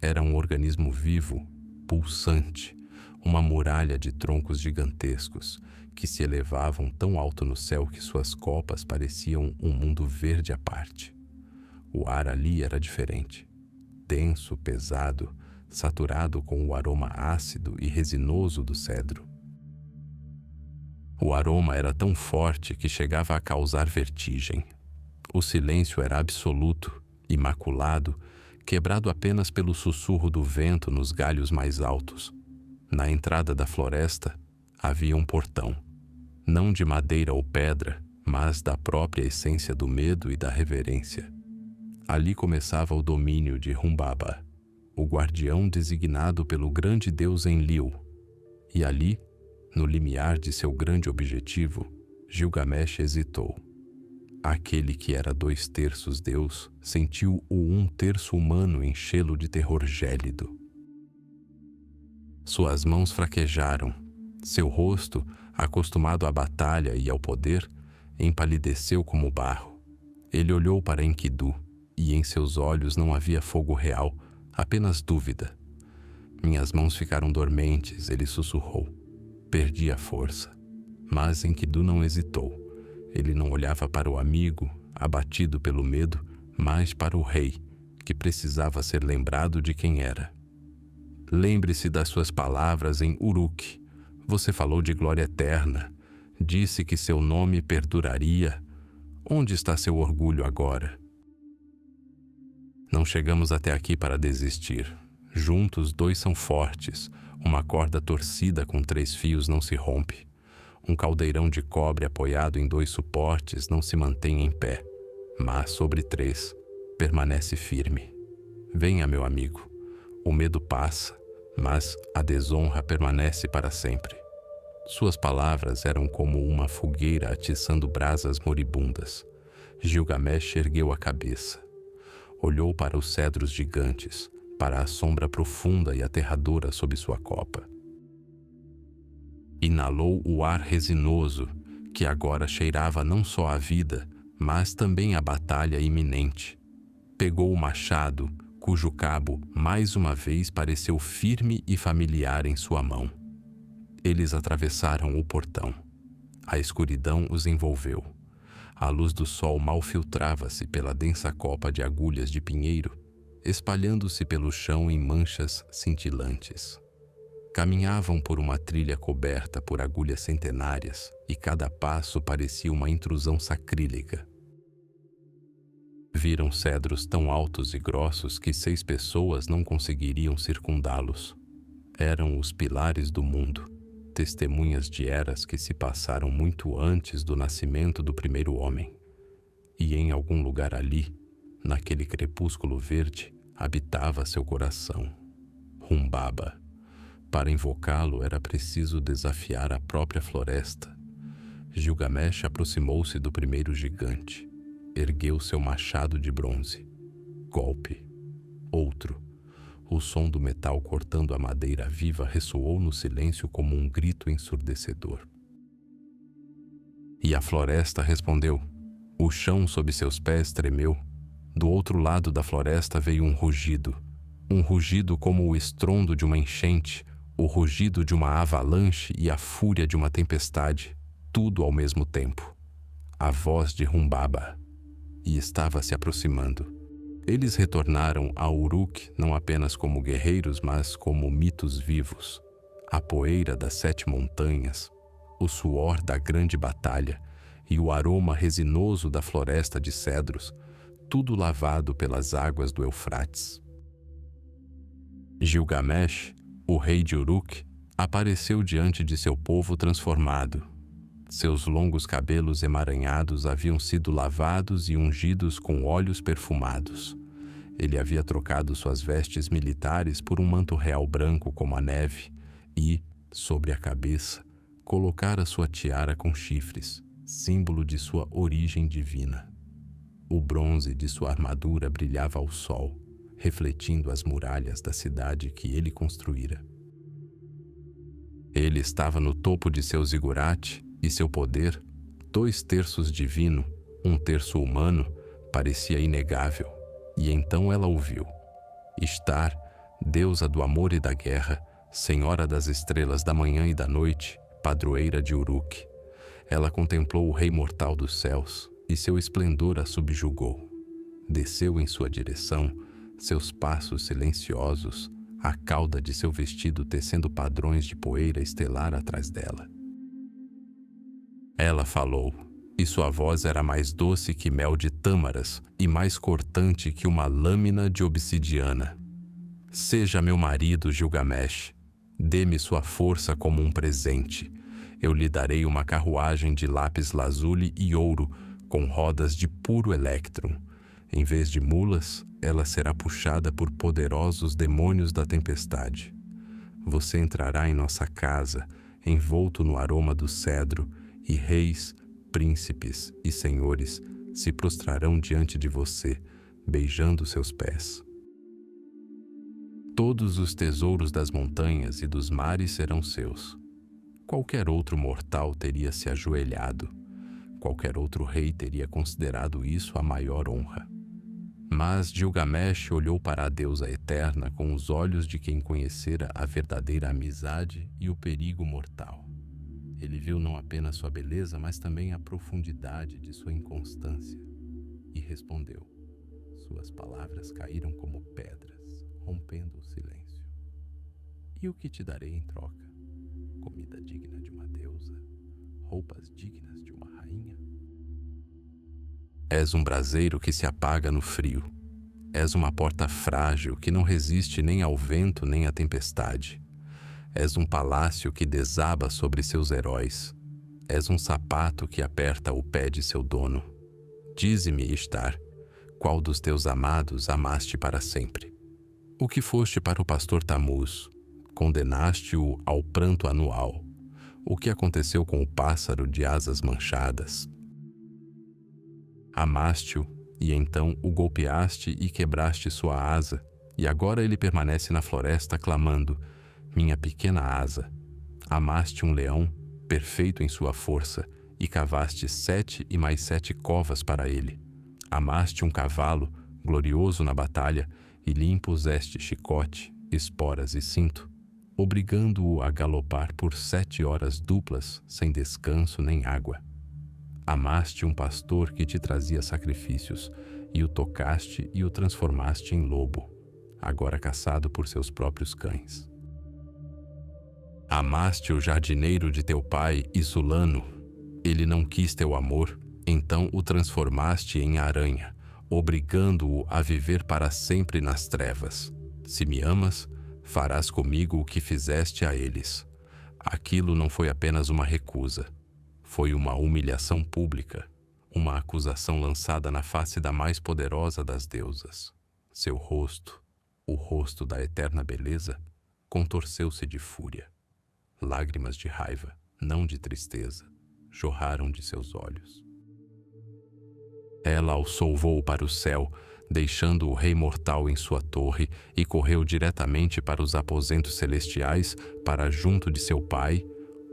Era um organismo vivo, pulsante, uma muralha de troncos gigantescos que se elevavam tão alto no céu que suas copas pareciam um mundo verde à parte. O ar ali era diferente. Denso, pesado, saturado com o aroma ácido e resinoso do cedro. O aroma era tão forte que chegava a causar vertigem. O silêncio era absoluto, imaculado, quebrado apenas pelo sussurro do vento nos galhos mais altos. Na entrada da floresta havia um portão, não de madeira ou pedra, mas da própria essência do medo e da reverência. Ali começava o domínio de Humbaba, o guardião designado pelo grande deus Enlil. E ali, no limiar de seu grande objetivo, Gilgamesh hesitou. Aquele que era 2/3 Deus sentiu o 1/3 humano enchê-lo de terror gélido. Suas mãos fraquejaram. Seu rosto, acostumado à batalha e ao poder, empalideceu como barro. Ele olhou para Enkidu, e em seus olhos não havia fogo real, apenas dúvida. Minhas mãos ficaram dormentes, ele sussurrou. Perdi a força. Mas Enkidu não hesitou. Ele não olhava para o amigo, abatido pelo medo, mas para o rei, que precisava ser lembrado de quem era. Lembre-se das suas palavras em Uruk. Você falou de glória eterna. Disse que seu nome perduraria. Onde está seu orgulho agora? Não chegamos até aqui para desistir. Juntos, 2 são fortes. Uma corda torcida com 3 fios não se rompe. Um caldeirão de cobre apoiado em 2 suportes não se mantém em pé, mas sobre 3 permanece firme. Venha, meu amigo. O medo passa, mas a desonra permanece para sempre. Suas palavras eram como uma fogueira atiçando brasas moribundas. Gilgamesh ergueu a cabeça. Olhou para os cedros gigantes, para a sombra profunda e aterradora sob sua copa. Inalou o ar resinoso, que agora cheirava não só a vida, mas também a batalha iminente. Pegou o machado, cujo cabo, mais uma vez, pareceu firme e familiar em sua mão. Eles atravessaram o portão. A escuridão os envolveu. A luz do sol mal filtrava-se pela densa copa de agulhas de pinheiro, espalhando-se pelo chão em manchas cintilantes. Caminhavam por uma trilha coberta por agulhas centenárias e cada passo parecia uma intrusão sacrílega. Viram cedros tão altos e grossos que 6 pessoas não conseguiriam circundá-los. Eram os pilares do mundo, testemunhas de eras que se passaram muito antes do nascimento do primeiro homem. E em algum lugar ali, naquele crepúsculo verde, habitava seu coração. Humbaba. Para invocá-lo era preciso desafiar a própria floresta. Gilgamesh aproximou-se do primeiro gigante. Ergueu seu machado de bronze. Golpe. Outro. O som do metal cortando a madeira viva ressoou no silêncio como um grito ensurdecedor. E a floresta respondeu. O chão sob seus pés tremeu. Do outro lado da floresta veio um rugido como o estrondo de uma enchente, o rugido de uma avalanche e a fúria de uma tempestade, tudo ao mesmo tempo. A voz de Humbaba. E estava se aproximando. Eles retornaram a Uruk não apenas como guerreiros, mas como mitos vivos. A poeira das 7 montanhas, o suor da grande batalha e o aroma resinoso da floresta de cedros, tudo lavado pelas águas do Eufrates. Gilgamesh, o rei de Uruk, apareceu diante de seu povo transformado. Seus longos cabelos emaranhados haviam sido lavados e ungidos com óleos perfumados. Ele havia trocado suas vestes militares por um manto real branco como a neve e, sobre a cabeça, colocara sua tiara com chifres, símbolo de sua origem divina. O bronze de sua armadura brilhava ao sol, refletindo as muralhas da cidade que ele construíra. Ele estava no topo de seu zigurate e seu poder, 2/3 divino, 1/3 humano, parecia inegável. E então ela ouviu. Ishtar, deusa do amor e da guerra, senhora das estrelas da manhã e da noite, padroeira de Uruk. Ela contemplou o rei mortal dos céus e seu esplendor a subjugou. Desceu em sua direção, seus passos silenciosos, a cauda de seu vestido tecendo padrões de poeira estelar atrás dela. Ela falou, e sua voz era mais doce que mel de tâmaras e mais cortante que uma lâmina de obsidiana. Seja meu marido, Gilgamesh. Dê-me sua força como um presente. Eu lhe darei uma carruagem de lápis lazuli e ouro, com rodas de puro elétron. Em vez de mulas, ela será puxada por poderosos demônios da tempestade. Você entrará em nossa casa, envolto no aroma do cedro, e reis, príncipes e senhores se prostrarão diante de você, beijando seus pés. Todos os tesouros das montanhas e dos mares serão seus. Qualquer outro mortal teria se ajoelhado. Qualquer outro rei teria considerado isso a maior honra. Mas Gilgamesh olhou para a deusa eterna com os olhos de quem conhecera a verdadeira amizade e o perigo mortal. Ele viu não apenas sua beleza, mas também a profundidade de sua inconstância. E respondeu. Suas palavras caíram como pedras, rompendo o silêncio. E o que te darei em troca? Comida digna de uma deusa? Roupas dignas de uma rainha? És um braseiro que se apaga no frio. És uma porta frágil que não resiste nem ao vento nem à tempestade. És um palácio que desaba sobre seus heróis. És um sapato que aperta o pé de seu dono. Dize-me, Ishtar, qual dos teus amados amaste para sempre? O que foste para o pastor Tamuz? Condenaste-o ao pranto anual. O que aconteceu com o pássaro de asas manchadas? Amaste-o, e então o golpeaste e quebraste sua asa, e agora ele permanece na floresta clamando, minha pequena asa. Amaste um leão, perfeito em sua força, e cavaste 7 e mais 7 covas para ele. Amaste um cavalo, glorioso na batalha, e lhe impuseste chicote, esporas e cinto, obrigando-o a galopar por 7 horas duplas, sem descanso nem água. Amaste um pastor que te trazia sacrifícios, e o tocaste e o transformaste em lobo, agora caçado por seus próprios cães. Amaste o jardineiro de teu pai, Isulano. Ele não quis teu amor, então o transformaste em aranha, obrigando-o a viver para sempre nas trevas. Se me amas, farás comigo o que fizeste a eles. Aquilo não foi apenas uma recusa, foi uma humilhação pública, uma acusação lançada na face da mais poderosa das deusas. Seu rosto, o rosto da eterna beleza, contorceu-se de fúria. Lágrimas de raiva, não de tristeza, jorraram de seus olhos. Ela alçou voo para o céu, deixando o rei mortal em sua torre, e correu diretamente para os aposentos celestiais, para junto de seu pai,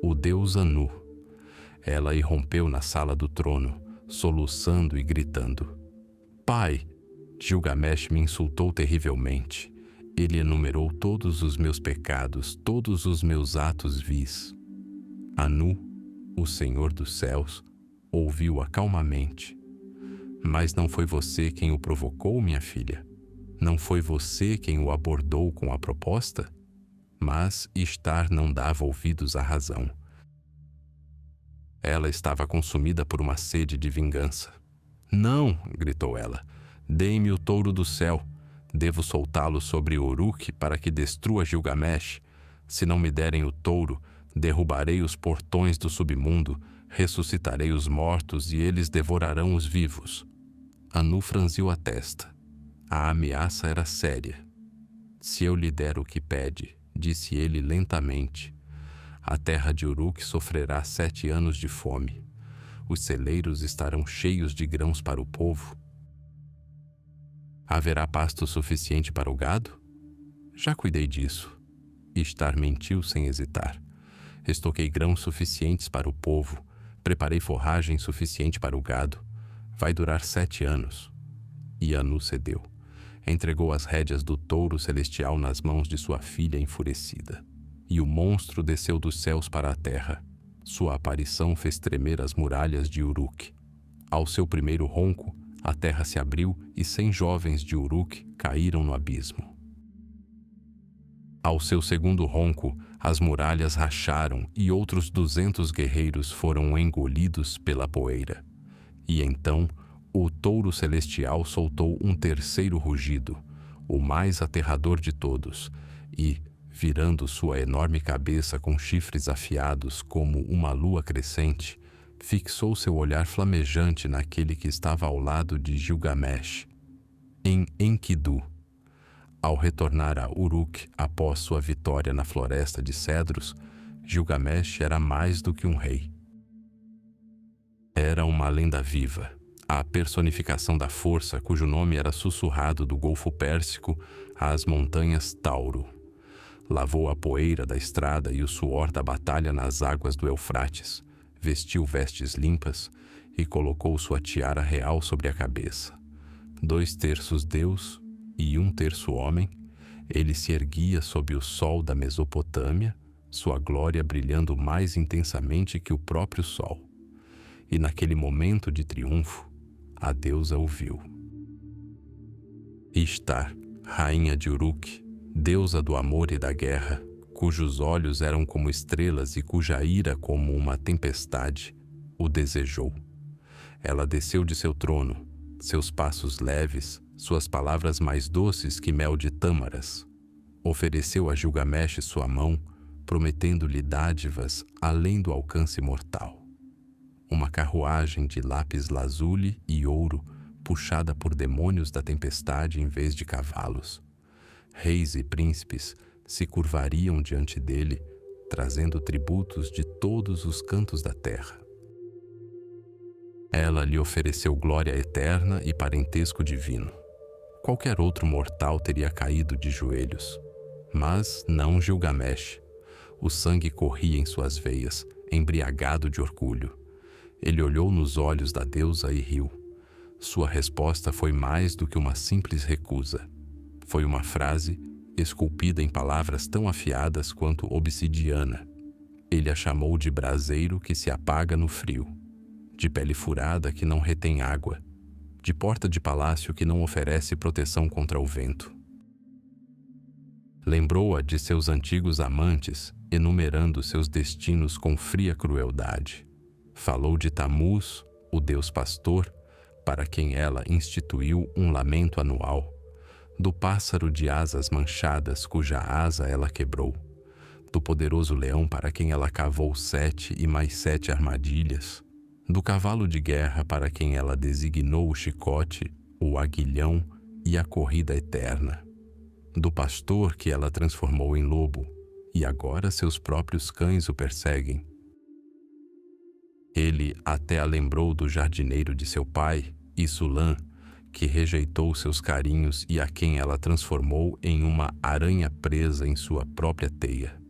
o deus Anu. Ela irrompeu na sala do trono, soluçando e gritando: Pai, Gilgamesh me insultou terrivelmente. Ele enumerou todos os meus pecados, todos os meus atos vis. Anu, o Senhor dos céus, ouviu-a calmamente. Mas não foi você quem o provocou, minha filha? Não foi você quem o abordou com a proposta? Mas Ishtar não dava ouvidos à razão. Ela estava consumida por uma sede de vingança. Não, gritou ela, deem-me o touro do céu. Devo soltá-lo sobre Uruk para que destrua Gilgamesh. Se não me derem o touro, derrubarei os portões do submundo, ressuscitarei os mortos e eles devorarão os vivos. Anu franziu a testa. A ameaça era séria. Se eu lhe der o que pede, disse ele lentamente, a terra de Uruk sofrerá 7 anos de fome. Os celeiros estarão cheios de grãos para o povo. Haverá pasto suficiente para o gado? Já cuidei disso. Ishtar mentiu sem hesitar. Estoquei grãos suficientes para o povo. Preparei forragem suficiente para o gado. Vai durar 7 anos. E Anu cedeu. Entregou as rédeas do touro celestial nas mãos de sua filha enfurecida. E o monstro desceu dos céus para a terra. Sua aparição fez tremer as muralhas de Uruk. Ao seu primeiro ronco, a terra se abriu e 100 jovens de Uruk caíram no abismo. Ao seu segundo ronco, as muralhas racharam e outros 200 guerreiros foram engolidos pela poeira. E então, o touro celestial soltou um terceiro rugido, o mais aterrador de todos, e, virando sua enorme cabeça com chifres afiados como uma lua crescente, fixou seu olhar flamejante naquele que estava ao lado de Gilgamesh, em Enkidu. Ao retornar a Uruk após sua vitória na floresta de cedros, Gilgamesh era mais do que um rei. Era uma lenda viva, a personificação da força cujo nome era sussurrado do Golfo Pérsico às montanhas Tauro. Lavou a poeira da estrada e o suor da batalha nas águas do Eufrates, vestiu vestes limpas e colocou sua tiara real sobre a cabeça. 2/3 Deus e 1/3 homem, ele se erguia sob o sol da Mesopotâmia, sua glória brilhando mais intensamente que o próprio sol. E naquele momento de triunfo, a deusa o viu. Ishtar, rainha de Uruk, deusa do amor e da guerra, cujos olhos eram como estrelas e cuja ira como uma tempestade, o desejou. Ela desceu de seu trono, seus passos leves, suas palavras mais doces que mel de tâmaras. Ofereceu a Gilgamesh sua mão, prometendo-lhe dádivas além do alcance mortal. Uma carruagem de lápis lazuli e ouro, puxada por demônios da tempestade em vez de cavalos. Reis e príncipes se curvariam diante dele, trazendo tributos de todos os cantos da terra. Ela lhe ofereceu glória eterna e parentesco divino. Qualquer outro mortal teria caído de joelhos, mas não Gilgamesh. O sangue corria em suas veias, embriagado de orgulho. Ele olhou nos olhos da deusa e riu. Sua resposta foi mais do que uma simples recusa. Foi uma frase esculpida em palavras tão afiadas quanto obsidiana. Ele a chamou de braseiro que se apaga no frio. de pele furada que não retém água, de porta de palácio que não oferece proteção contra o vento. Lembrou-a de seus antigos amantes, enumerando seus destinos com fria crueldade. Falou de Tamuz, o deus pastor, para quem ela instituiu um lamento anual, do pássaro de asas manchadas cuja asa ela quebrou, do poderoso leão para quem ela cavou 7 e mais 7 armadilhas, do cavalo de guerra para quem ela designou o chicote, o aguilhão e a corrida eterna, do pastor que ela transformou em lobo, e agora seus próprios cães o perseguem. Ele até a lembrou do jardineiro de seu pai, Isulã, que rejeitou seus carinhos e a quem ela transformou em uma aranha presa em sua própria teia.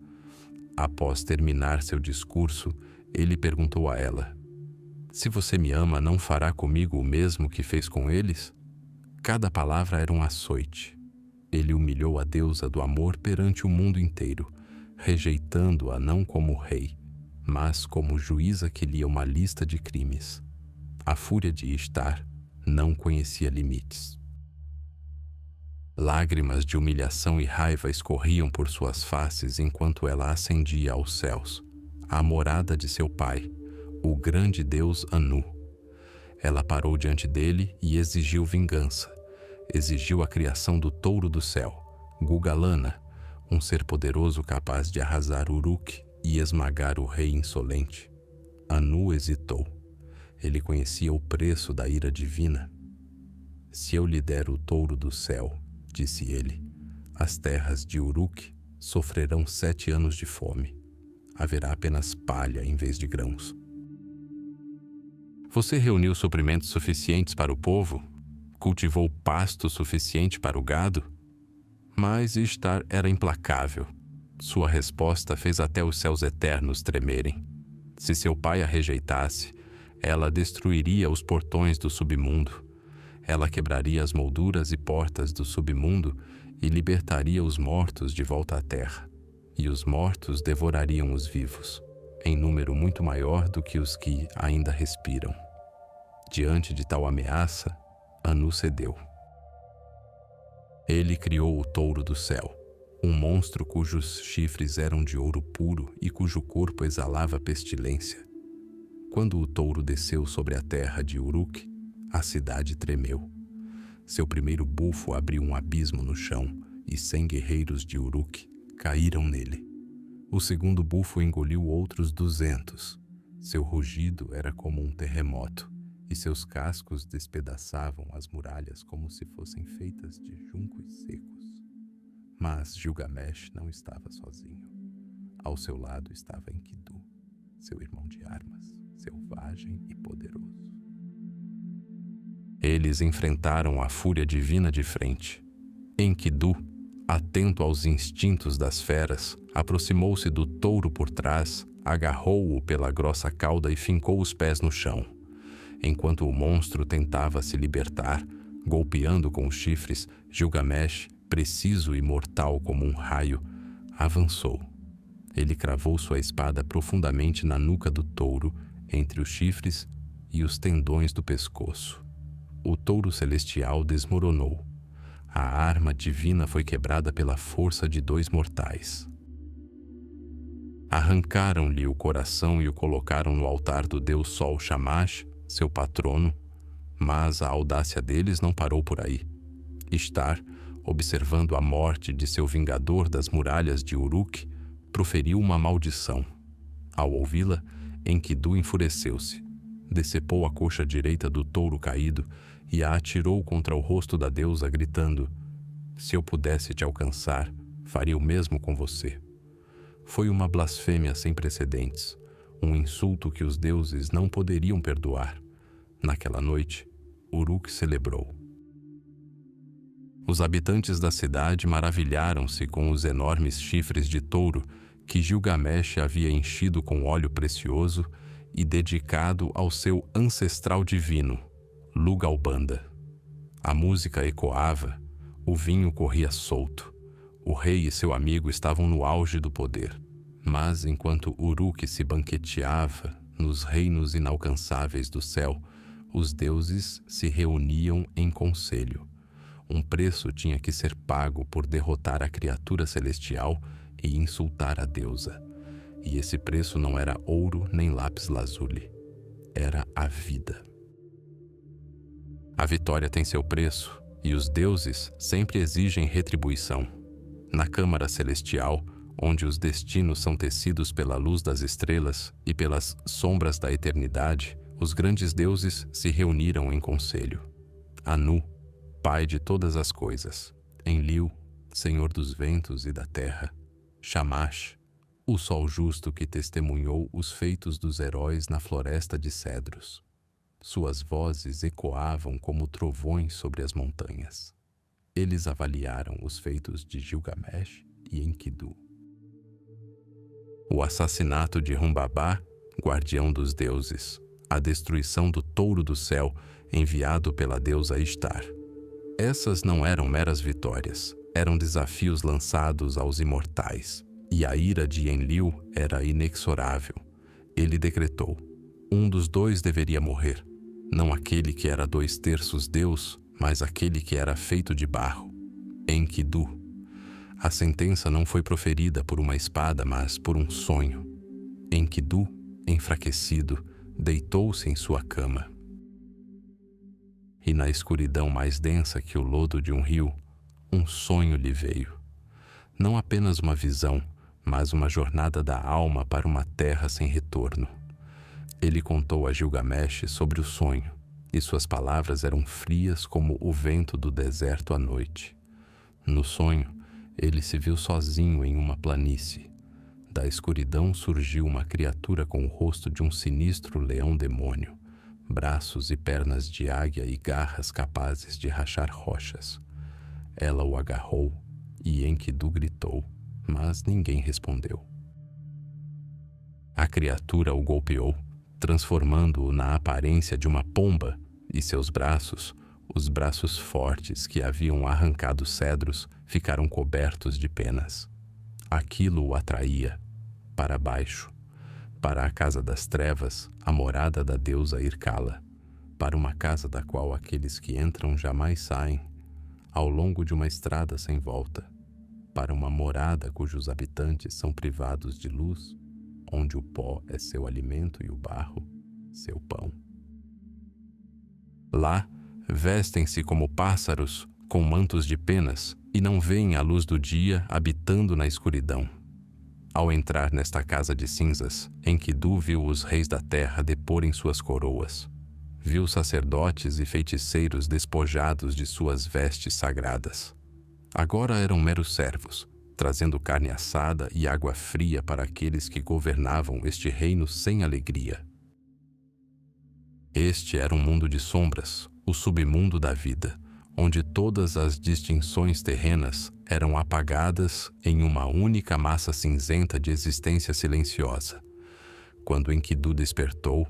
Após terminar seu discurso, ele perguntou a ela: "Se você me ama, não fará comigo o mesmo que fez com eles?" Cada palavra era um açoite. Ele humilhou a deusa do amor perante o mundo inteiro, rejeitando-a não como rei, mas como juíza que lia uma lista de crimes. A fúria de Ishtar não conhecia limites. Lágrimas de humilhação e raiva escorriam por suas faces enquanto ela ascendia aos céus, à morada de seu pai, o grande deus Anu. Ela parou diante dele e exigiu vingança. Exigiu a criação do touro do céu, Gugalana, um ser poderoso capaz de arrasar Uruk e esmagar o rei insolente. Anu hesitou. Ele conhecia o preço da ira divina. "Se eu lhe der o touro do céu", disse ele, "as terras de Uruk sofrerão 7 anos de fome. Haverá apenas palha em vez de grãos." "Você reuniu suprimentos suficientes para o povo? Cultivou pasto suficiente para o gado?" Mas Ishtar era implacável. Sua resposta fez até os céus eternos tremerem. Se seu pai a rejeitasse, ela destruiria os portões do submundo. Ela quebraria as molduras e portas do submundo e libertaria os mortos de volta à terra. E os mortos devorariam os vivos, em número muito maior do que os que ainda respiram. Diante de tal ameaça, Anu cedeu. Ele criou o touro do céu, um monstro cujos chifres eram de ouro puro e cujo corpo exalava pestilência. Quando o touro desceu sobre a terra de Uruk, a cidade tremeu. Seu primeiro bufo abriu um abismo no chão e 100 guerreiros de Uruk caíram nele. O segundo bufo engoliu outros 200. Seu rugido era como um terremoto, e seus cascos despedaçavam as muralhas como se fossem feitas de juncos secos. Mas Gilgamesh não estava sozinho. Ao seu lado estava Enkidu, seu irmão de armas, selvagem e poderoso. Eles enfrentaram a fúria divina de frente. Enkidu, atento aos instintos das feras, aproximou-se do touro por trás, agarrou-o pela grossa cauda e fincou os pés no chão. Enquanto o monstro tentava se libertar, golpeando com os chifres, Gilgamesh, preciso e mortal como um raio, avançou. Ele cravou sua espada profundamente na nuca do touro, entre os chifres e os tendões do pescoço. O touro celestial desmoronou. A arma divina foi quebrada pela força de 2 mortais. Arrancaram-lhe o coração e o colocaram no altar do deus Sol Shamash, seu patrono, mas a audácia deles não parou por aí. Ishtar, observando a morte de seu vingador das muralhas de Uruk, proferiu uma maldição. Ao ouvi-la, Enkidu enfureceu-se, decepou a coxa direita do touro caído e a atirou contra o rosto da deusa, gritando: "Se eu pudesse te alcançar, faria o mesmo com você." Foi uma blasfêmia sem precedentes, um insulto que os deuses não poderiam perdoar. Naquela noite, Uruk celebrou. Os habitantes da cidade maravilharam-se com os enormes chifres de touro que Gilgamesh havia enchido com óleo precioso e dedicado ao seu ancestral divino, Lugalbanda. A música ecoava, o vinho corria solto. O rei e seu amigo estavam no auge do poder. Mas enquanto Uruk se banqueteava, nos reinos inalcançáveis do céu, os deuses se reuniam em conselho. Um preço tinha que ser pago por derrotar a criatura celestial e insultar a deusa. E esse preço não era ouro nem lápis-lazuli. Era a vida. A vitória tem seu preço, e os deuses sempre exigem retribuição. Na Câmara Celestial, onde os destinos são tecidos pela luz das estrelas e pelas sombras da eternidade, os grandes deuses se reuniram em conselho. Anu, pai de todas as coisas. Enlil, senhor dos ventos e da terra. Shamash, o sol justo que testemunhou os feitos dos heróis na floresta de cedros. Suas vozes ecoavam como trovões sobre as montanhas. Eles avaliaram os feitos de Gilgamesh e Enkidu. O assassinato de Humbaba, guardião dos deuses. A destruição do touro do céu, enviado pela deusa Ishtar. Essas não eram meras vitórias, eram desafios lançados aos imortais. E a ira de Enlil era inexorável. Ele decretou: um dos dois deveria morrer. Não aquele que era 2/3 Deus, mas aquele que era feito de barro. Enkidu. A sentença não foi proferida por uma espada, mas por um sonho. Enkidu, enfraquecido, deitou-se em sua cama. E na escuridão mais densa que o lodo de um rio, um sonho lhe veio. Não apenas uma visão, mas uma jornada da alma para uma terra sem retorno. Ele contou a Gilgamesh sobre o sonho, e suas palavras eram frias como o vento do deserto à noite. No sonho, ele se viu sozinho em uma planície. Da escuridão surgiu uma criatura com o rosto de um sinistro leão-demônio, braços e pernas de águia e garras capazes de rachar rochas. Ela o agarrou e Enkidu gritou, mas ninguém respondeu. A criatura o golpeou, transformando-o na aparência de uma pomba, e seus braços, os braços fortes que haviam arrancado cedros, ficaram cobertos de penas. Aquilo o atraía, para baixo, para a casa das trevas, a morada da deusa Irkala, para uma casa da qual aqueles que entram jamais saem, ao longo de uma estrada sem volta, para uma morada cujos habitantes são privados de luz, onde o pó é seu alimento e o barro, seu pão. Lá, vestem-se como pássaros, com mantos de penas, e não veem a luz do dia habitando na escuridão. Ao entrar nesta casa de cinzas, Enkidu viu os reis da terra deporem suas coroas. Viu sacerdotes e feiticeiros despojados de suas vestes sagradas. Agora eram meros servos, trazendo carne assada e água fria para aqueles que governavam este reino sem alegria. Este era um mundo de sombras, o submundo da vida, onde todas as distinções terrenas eram apagadas em uma única massa cinzenta de existência silenciosa. Quando Enkidu despertou,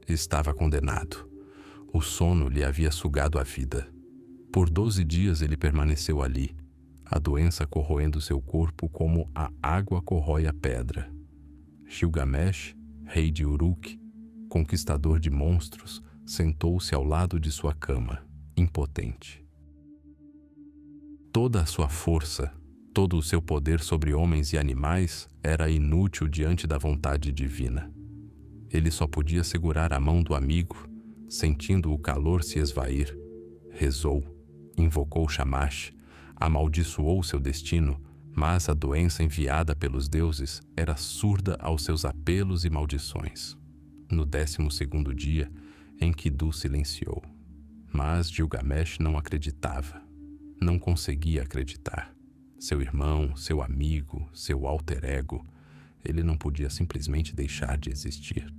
estava condenado. O sono lhe havia sugado a vida. Por 12 dias ele permaneceu ali, a doença corroendo seu corpo como a água corrói a pedra. Gilgamesh, rei de Uruk, conquistador de monstros, sentou-se ao lado de sua cama, impotente. Toda a sua força, todo o seu poder sobre homens e animais era inútil diante da vontade divina. Ele só podia segurar a mão do amigo, sentindo o calor se esvair. Rezou, invocou Shamash, amaldiçoou seu destino, mas a doença enviada pelos deuses era surda aos seus apelos e maldições. No 12º dia, Enkidu silenciou. Mas Gilgamesh não acreditava. Não conseguia acreditar. Seu irmão, seu amigo, seu alter ego, ele não podia simplesmente deixar de existir.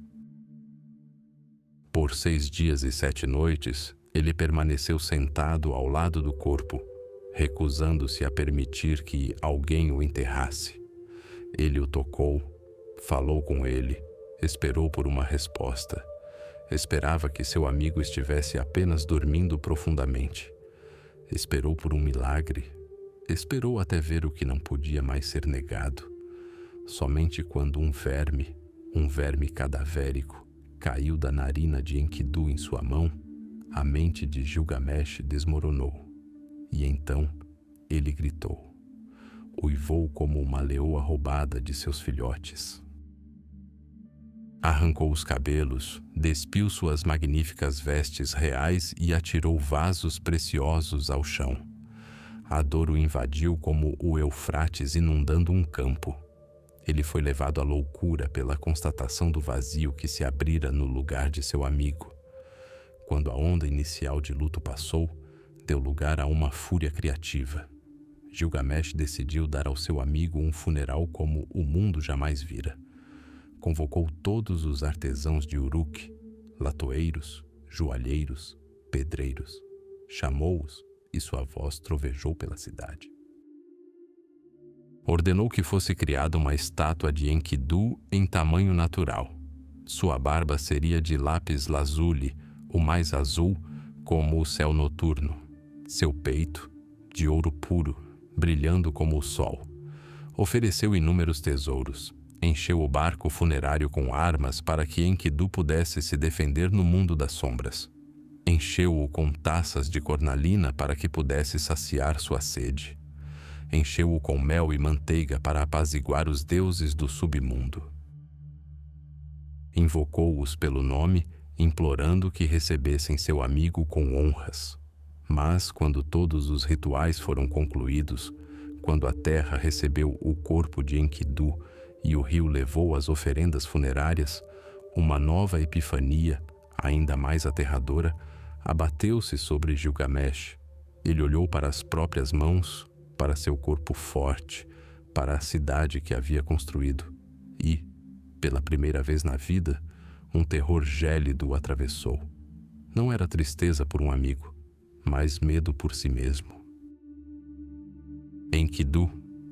Por 6 dias e 7 noites, ele permaneceu sentado ao lado do corpo, recusando-se a permitir que alguém o enterrasse. Ele o tocou, falou com ele, esperou por uma resposta. Esperava que seu amigo estivesse apenas dormindo profundamente. Esperou por um milagre. Esperou até ver o que não podia mais ser negado. Somente quando um verme cadavérico, caiu da narina de Enkidu em sua mão, a mente de Gilgamesh desmoronou. E então ele gritou. Uivou como uma leoa roubada de seus filhotes. Arrancou os cabelos, despiu suas magníficas vestes reais e atirou vasos preciosos ao chão. A dor o invadiu como o Eufrates inundando um campo. Ele foi levado à loucura pela constatação do vazio que se abrira no lugar de seu amigo. Quando a onda inicial de luto passou, deu lugar a uma fúria criativa. Gilgamesh decidiu dar ao seu amigo um funeral como o mundo jamais vira. Convocou todos os artesãos de Uruk, latoeiros, joalheiros, pedreiros. Chamou-os e sua voz trovejou pela cidade. Ordenou que fosse criada uma estátua de Enkidu em tamanho natural. Sua barba seria de lápis lazuli, o mais azul como o céu noturno. Seu peito, de ouro puro, brilhando como o sol. Ofereceu inúmeros tesouros. Encheu o barco funerário com armas para que Enkidu pudesse se defender no mundo das sombras. Encheu-o com taças de cornalina para que pudesse saciar sua sede. Encheu-o com mel e manteiga para apaziguar os deuses do submundo. Invocou-os pelo nome, implorando que recebessem seu amigo com honras. Mas, quando todos os rituais foram concluídos, quando a terra recebeu o corpo de Enkidu e o rio levou as oferendas funerárias, uma nova epifania, ainda mais aterradora, abateu-se sobre Gilgamesh. Ele olhou para as próprias mãos, para seu corpo forte, para a cidade que havia construído e, pela primeira vez na vida, um terror gélido o atravessou. Não era tristeza por um amigo, mas medo por si mesmo. Enkidu,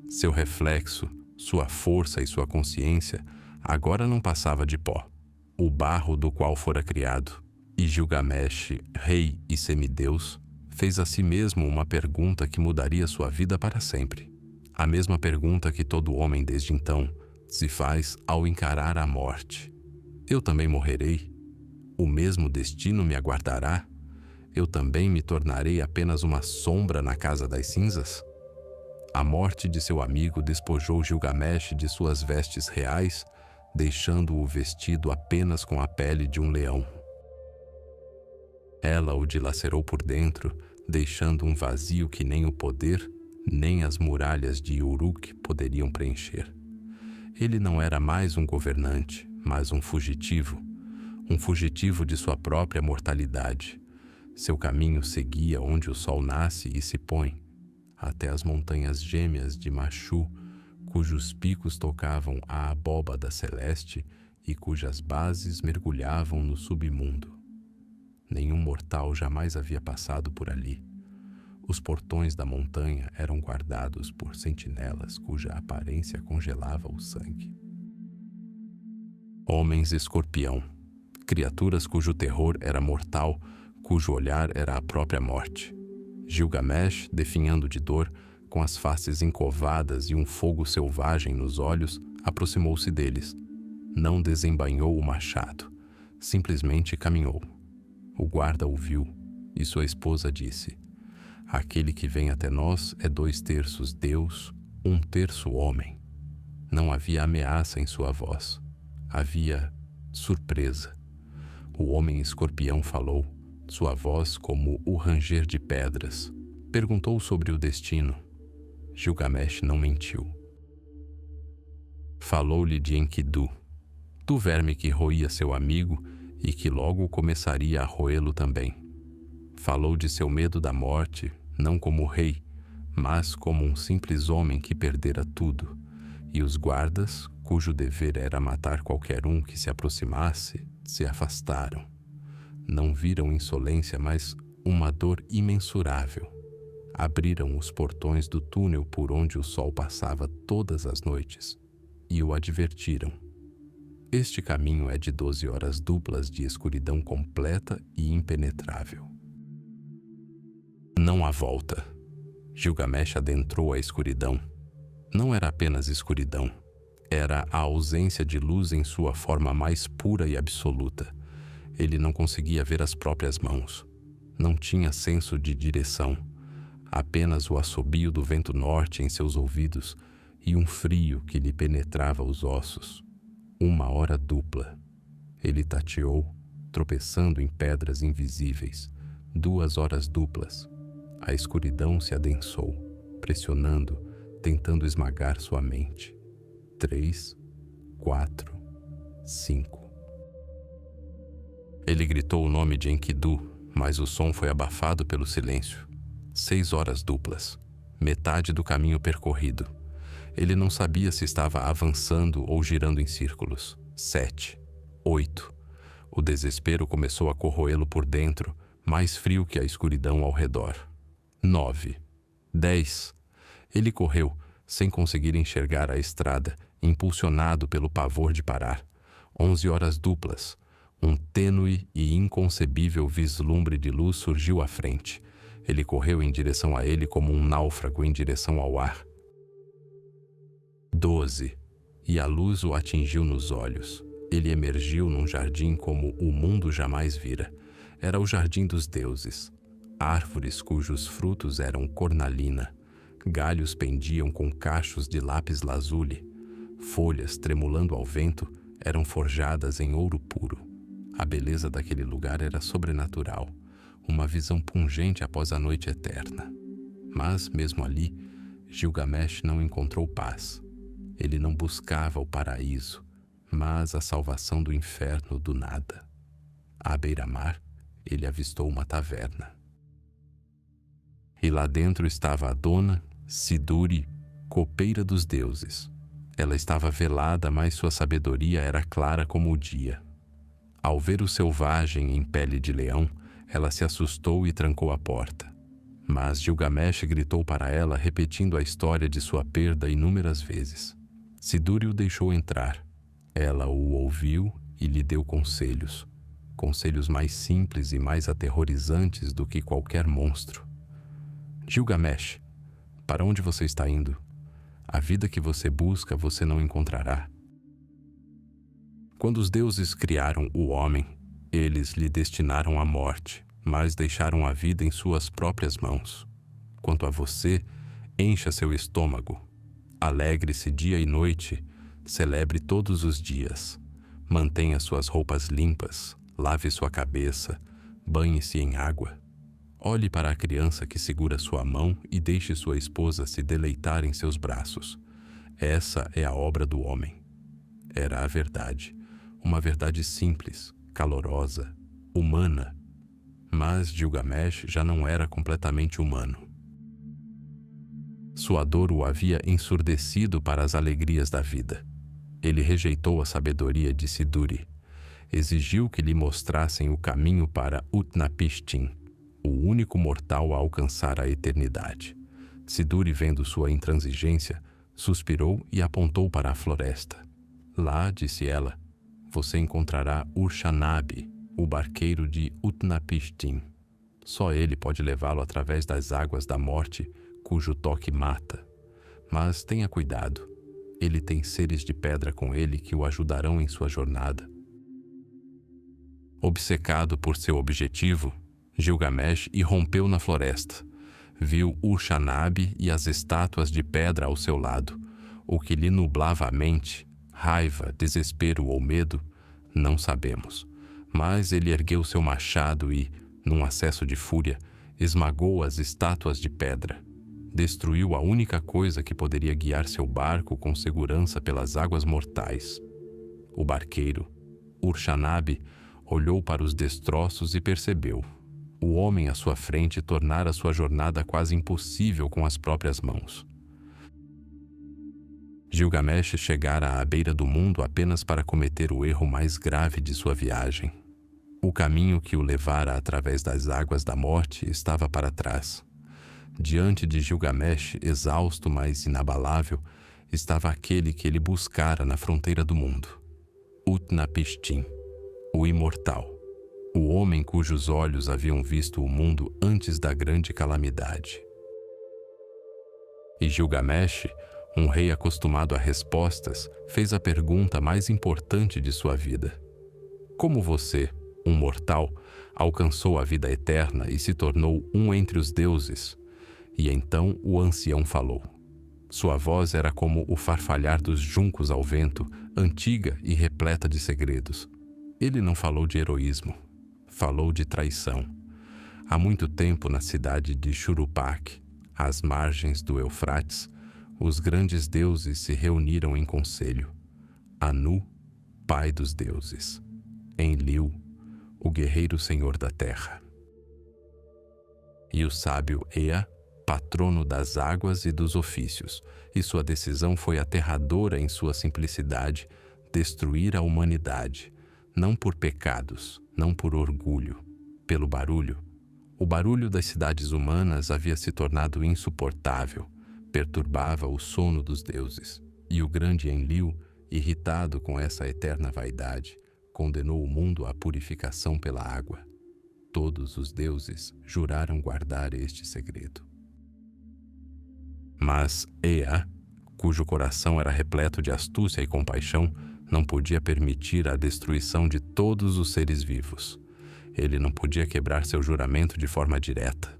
seu reflexo, sua força e sua consciência, agora não passava de pó, o barro do qual fora criado. E Gilgamesh, rei e semideus, fez a si mesmo uma pergunta que mudaria sua vida para sempre. A mesma pergunta que todo homem desde então se faz ao encarar a morte. Eu também morrerei? O mesmo destino me aguardará? Eu também me tornarei apenas uma sombra na casa das cinzas? A morte de seu amigo despojou Gilgamesh de suas vestes reais, deixando-o vestido apenas com a pele de um leão. Ela o dilacerou por dentro, deixando um vazio que nem o poder, nem as muralhas de Uruk poderiam preencher. Ele não era mais um governante, mas um fugitivo de sua própria mortalidade. Seu caminho seguia onde o sol nasce e se põe, até as montanhas gêmeas de Machu, cujos picos tocavam a abóbada celeste e cujas bases mergulhavam no submundo. Nenhum mortal jamais havia passado por ali. Os portões da montanha eram guardados por sentinelas cuja aparência congelava o sangue. Homens escorpião, criaturas cujo terror era mortal, cujo olhar era a própria morte. Gilgamesh, definhando de dor, com as faces encovadas e um fogo selvagem nos olhos, aproximou-se deles. Não desembainhou o machado, simplesmente caminhou. O guarda o viu, e sua esposa disse: aquele que vem até nós é 2/3 Deus, 1/3 homem. Não havia ameaça em sua voz. Havia surpresa. O homem escorpião falou, sua voz como o ranger de pedras. Perguntou sobre o destino. Gilgamesh não mentiu. Falou-lhe de Enkidu, do verme que roía seu amigo e que logo começaria a roê-lo também. Falou de seu medo da morte, não como rei, mas como um simples homem que perdera tudo, e os guardas, cujo dever era matar qualquer um que se aproximasse, se afastaram. Não viram insolência, mas uma dor imensurável. Abriram os portões do túnel por onde o sol passava todas as noites e o advertiram. Este caminho é de 12 horas duplas de escuridão completa e impenetrável. Não há volta. Gilgamesh adentrou a escuridão. Não era apenas escuridão. Era a ausência de luz em sua forma mais pura e absoluta. Ele não conseguia ver as próprias mãos. Não tinha senso de direção. Apenas o assobio do vento norte em seus ouvidos e um frio que lhe penetrava os ossos. 1 hora dupla. Ele tateou, tropeçando em pedras invisíveis. 2 horas duplas. A escuridão se adensou, pressionando, tentando esmagar sua mente. 3, 4, 5. Ele gritou o nome de Enkidu, mas o som foi abafado pelo silêncio. 6 horas duplas. Metade do caminho percorrido. Ele não sabia se estava avançando ou girando em círculos. 7, 8. O desespero começou a corroê-lo por dentro, mais frio que a escuridão ao redor. 9, 10. Ele correu, sem conseguir enxergar a estrada, impulsionado pelo pavor de parar. 11 horas duplas. Um tênue e inconcebível vislumbre de luz surgiu à frente. Ele correu em direção a ele como um náufrago em direção ao ar. 12. E a luz o atingiu nos olhos. Ele emergiu num jardim como o mundo jamais vira. Era o jardim dos deuses. Árvores cujos frutos eram cornalina. Galhos pendiam com cachos de lápis lazuli. Folhas, tremulando ao vento, eram forjadas em ouro puro. A beleza daquele lugar era sobrenatural, uma visão pungente após a noite eterna. Mas, mesmo ali, Gilgamesh não encontrou paz. Ele não buscava o paraíso, mas a salvação do inferno do nada. À beira-mar, ele avistou uma taverna. E lá dentro estava a dona, Siduri, copeira dos deuses. Ela estava velada, mas sua sabedoria era clara como o dia. Ao ver o selvagem em pele de leão, ela se assustou e trancou a porta. Mas Gilgamesh gritou para ela, repetindo a história de sua perda inúmeras vezes. Siduri o deixou entrar. Ela o ouviu e lhe deu conselhos. Conselhos mais simples e mais aterrorizantes do que qualquer monstro. Gilgamesh, para onde você está indo? A vida que você busca, você não encontrará. Quando os deuses criaram o homem, eles lhe destinaram a morte, mas deixaram a vida em suas próprias mãos. Quanto a você, encha seu estômago. Alegre-se dia e noite, celebre todos os dias. Mantenha suas roupas limpas, lave sua cabeça, banhe-se em água. Olhe para a criança que segura sua mão e deixe sua esposa se deleitar em seus braços. Essa é a obra do homem. Era a verdade. Uma verdade simples, calorosa, humana. Mas Gilgamesh já não era completamente humano. Sua dor o havia ensurdecido para as alegrias da vida. Ele rejeitou a sabedoria de Siduri. Exigiu que lhe mostrassem o caminho para Utnapishtim, o único mortal a alcançar a eternidade. Siduri, vendo sua intransigência, suspirou e apontou para a floresta. Lá, disse ela, você encontrará Urshanabi, o barqueiro de Utnapishtim. Só ele pode levá-lo através das águas da morte, cujo toque mata. Mas tenha cuidado, ele tem seres de pedra com ele que o ajudarão em sua jornada. Obcecado por seu objetivo, Gilgamesh irrompeu na floresta. Viu Urshanabi e as estátuas de pedra ao seu lado. O que lhe nublava a mente, raiva, desespero ou medo, não sabemos. Mas ele ergueu seu machado e, num acesso de fúria, esmagou as estátuas de pedra. Destruiu a única coisa que poderia guiar seu barco com segurança pelas águas mortais. O barqueiro, Urshanabi, olhou para os destroços e percebeu. O homem à sua frente tornara sua jornada quase impossível com as próprias mãos. Gilgamesh chegara à beira do mundo apenas para cometer o erro mais grave de sua viagem. O caminho que o levara através das águas da morte estava para trás. Diante de Gilgamesh, exausto, mas inabalável, estava aquele que ele buscara na fronteira do mundo. Utnapishtim, o imortal. O homem cujos olhos haviam visto o mundo antes da grande calamidade. E Gilgamesh, um rei acostumado a respostas, fez a pergunta mais importante de sua vida. Como você, Um mortal alcançou a vida eterna e se tornou um entre os deuses. E então o ancião falou. Sua voz era como o farfalhar dos juncos ao vento, antiga e repleta de segredos. Ele não falou de heroísmo, falou de traição. Há muito tempo, na cidade de Shuruppak, às margens do Eufrates, os grandes deuses se reuniram em conselho. Anu, pai dos deuses. Enlil, o guerreiro senhor da terra. E o sábio Ea, patrono das águas e dos ofícios, e sua decisão foi aterradora em sua simplicidade, destruir a humanidade, não por pecados, não por orgulho, pelo barulho. O barulho das cidades humanas havia se tornado insuportável, perturbava o sono dos deuses, e o grande Enlil, irritado com essa eterna vaidade, condenou o mundo à purificação pela água. Todos os deuses juraram guardar este segredo. Mas Ea, cujo coração era repleto de astúcia e compaixão, não podia permitir a destruição de todos os seres vivos. Ele não podia quebrar seu juramento de forma direta.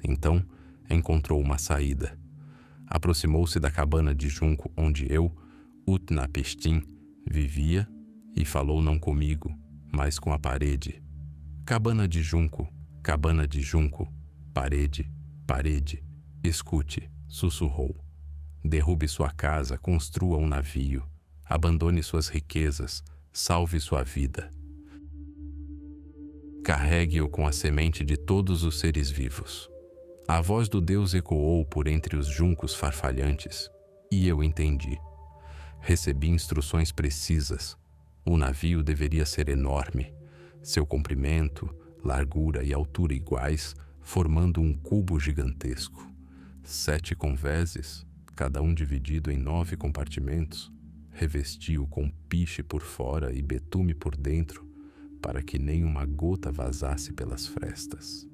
Então, encontrou uma saída. Aproximou-se da cabana de junco onde eu, Utnapishtim, vivia e falou não comigo, mas com a parede. Cabana de junco, parede, parede, escute, sussurrou. Derrube sua casa, construa um navio, abandone suas riquezas, salve sua vida. Carregue-o com a semente de todos os seres vivos. A voz do Deus ecoou por entre os juncos farfalhantes, e eu entendi. Recebi instruções precisas. O navio deveria ser enorme, seu comprimento, largura e altura iguais, formando um cubo gigantesco. 7 convéses, cada um dividido em 9 compartimentos, revesti-o com piche por fora e betume por dentro, para que nem uma gota vazasse pelas frestas.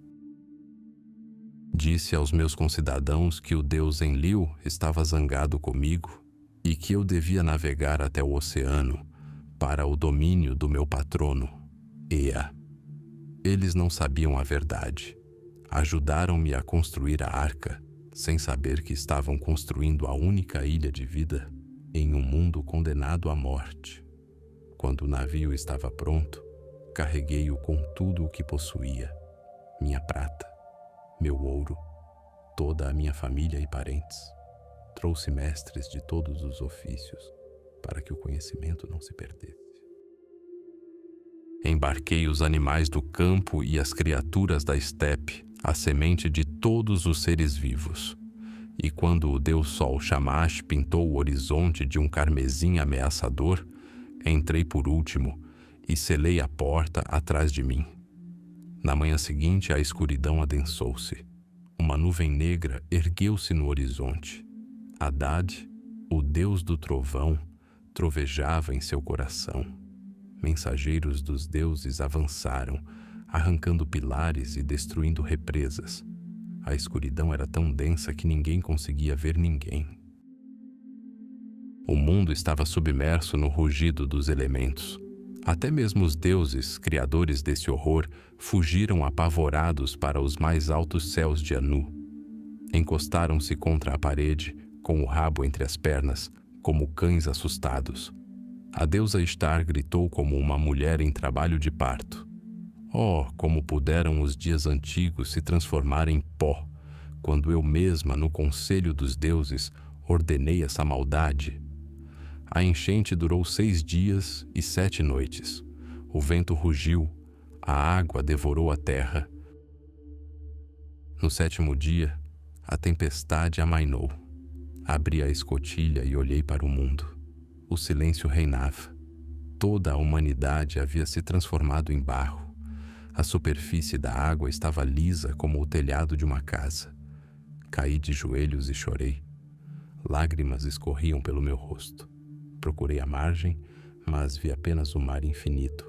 Disse aos meus concidadãos que o deus Enlil estava zangado comigo e que eu devia navegar até o oceano para o domínio do meu patrono, Ea. Eles não sabiam a verdade. Ajudaram-me a construir a arca, sem saber que estavam construindo a única ilha de vida em um mundo condenado à morte. Quando o navio estava pronto, carreguei-o com tudo o que possuía, minha prata, meu ouro, toda a minha família e parentes. Trouxe mestres de todos os ofícios, para que o conhecimento não se perdesse. Embarquei os animais do campo e as criaturas da estepe, a semente de todos os seres vivos. E quando o deus Sol Shamash pintou o horizonte de um carmesim ameaçador, entrei por último e selei a porta atrás de mim. Na manhã seguinte, a escuridão adensou-se. Uma nuvem negra ergueu-se no horizonte. Haddad, o deus do trovão, trovejava em seu coração. Mensageiros dos deuses avançaram, arrancando pilares e destruindo represas. A escuridão era tão densa que ninguém conseguia ver ninguém. O mundo estava submerso no rugido dos elementos. Até mesmo os deuses, criadores desse horror, fugiram apavorados para os mais altos céus de Anu. Encostaram-se contra a parede, com o rabo entre as pernas, como cães assustados. A deusa Ishtar gritou como uma mulher em trabalho de parto. Oh, como puderam os dias antigos se transformar em pó, quando eu mesma, no conselho dos deuses, ordenei essa maldade. A enchente durou 6 dias e 7 noites. O vento rugiu, a água devorou a terra. No 7º dia, a tempestade amainou. Abri a escotilha e olhei para o mundo. O silêncio reinava. Toda a humanidade havia se transformado em barro. A superfície da água estava lisa como o telhado de uma casa. Caí de joelhos e chorei. Lágrimas escorriam pelo meu rosto. Procurei a margem, mas vi apenas o mar infinito.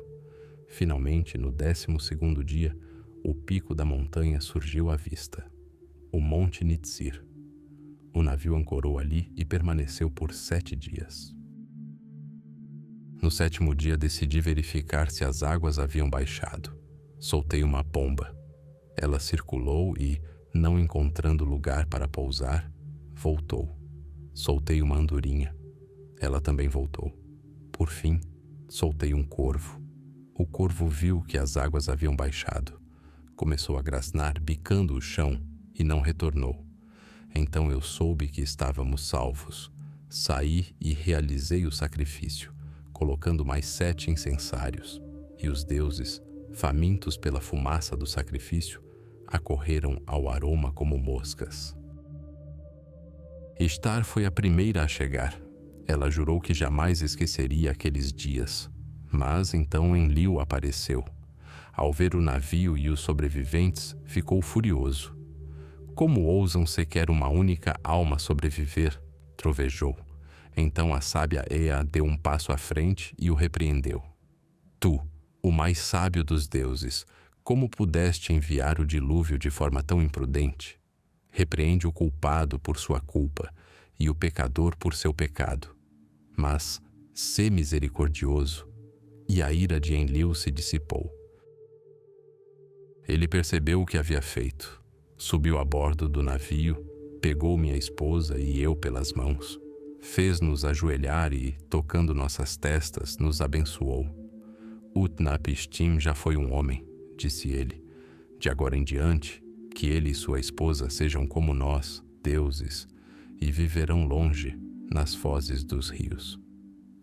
Finalmente, no 12º dia, o pico da montanha surgiu à vista. O Monte Nitsir. O navio ancorou ali e permaneceu por 7 dias. No 7º dia decidi verificar se as águas haviam baixado. Soltei uma pomba. Ela circulou e, não encontrando lugar para pousar, voltou. Soltei uma andorinha. Ela também voltou. Por fim, soltei um corvo. O corvo viu que as águas haviam baixado. Começou a grasnar, bicando o chão, e não retornou. Então eu soube que estávamos salvos. Saí e realizei o sacrifício, colocando mais 7 incensários. E os deuses, famintos pela fumaça do sacrifício, acorreram ao aroma como moscas. Ishtar foi a primeira a chegar. Ela jurou que jamais esqueceria aqueles dias. Mas então Enlil apareceu. Ao ver o navio e os sobreviventes, ficou furioso. Como ousam sequer uma única alma sobreviver? Trovejou. Então a sábia Ea deu um passo à frente e o repreendeu. Tu, o mais sábio dos deuses, como pudeste enviar o dilúvio de forma tão imprudente? Repreende o culpado por sua culpa e o pecador por seu pecado. Mas sê misericordioso. E a ira de Enlil se dissipou. Ele percebeu o que havia feito. Subiu a bordo do navio, pegou minha esposa e eu pelas mãos. Fez-nos ajoelhar e, tocando nossas testas, nos abençoou. Utnapishtim já foi um homem, disse ele. De agora em diante, que ele e sua esposa sejam como nós, deuses, e viverão longe, nas fozes dos rios.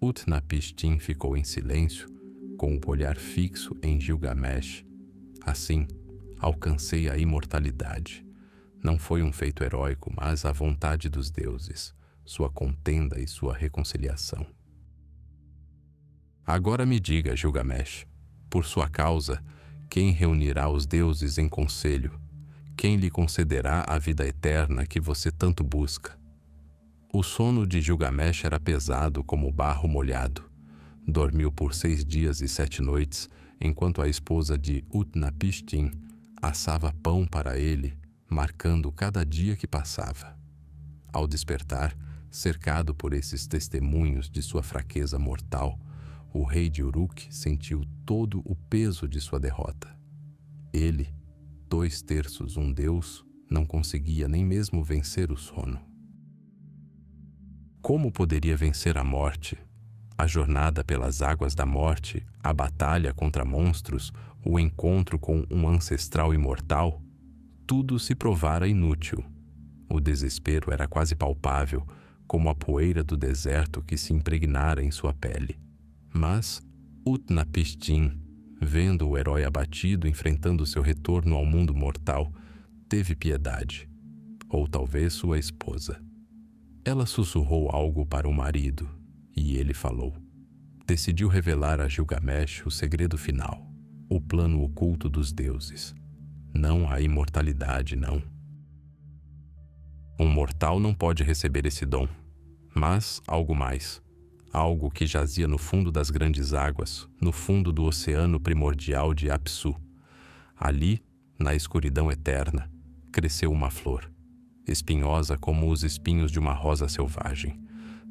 Utnapishtim ficou em silêncio, com o olhar fixo em Gilgamesh. Assim, alcancei a imortalidade. Não foi um feito heróico, mas a vontade dos deuses, sua contenda e sua reconciliação. Agora me diga, Gilgamesh, por sua causa, quem reunirá os deuses em conselho? Quem lhe concederá a vida eterna que você tanto busca? O sono de Gilgamesh era pesado como barro molhado. Dormiu por 6 dias e 7 noites, enquanto a esposa de Utnapishtim assava pão para ele, marcando cada dia que passava. Ao despertar, cercado por esses testemunhos de sua fraqueza mortal, o rei de Uruk sentiu todo o peso de sua derrota. Ele, 2/3 um deus, não conseguia nem mesmo vencer o sono. Como poderia vencer a morte? A jornada pelas águas da morte, a batalha contra monstros, o encontro com um ancestral imortal? Tudo se provara inútil. O desespero era quase palpável, como a poeira do deserto que se impregnara em sua pele. Mas Utnapishtim, vendo o herói abatido enfrentando seu retorno ao mundo mortal, teve piedade. Ou talvez sua esposa. Ela sussurrou algo para o marido, e ele falou. Decidiu revelar a Gilgamesh o segredo final, o plano oculto dos deuses. Não a imortalidade, não. Um mortal não pode receber esse dom, mas algo mais. Algo que jazia no fundo das grandes águas, no fundo do oceano primordial de Apsu. Ali, na escuridão eterna, cresceu uma flor, espinhosa como os espinhos de uma rosa selvagem.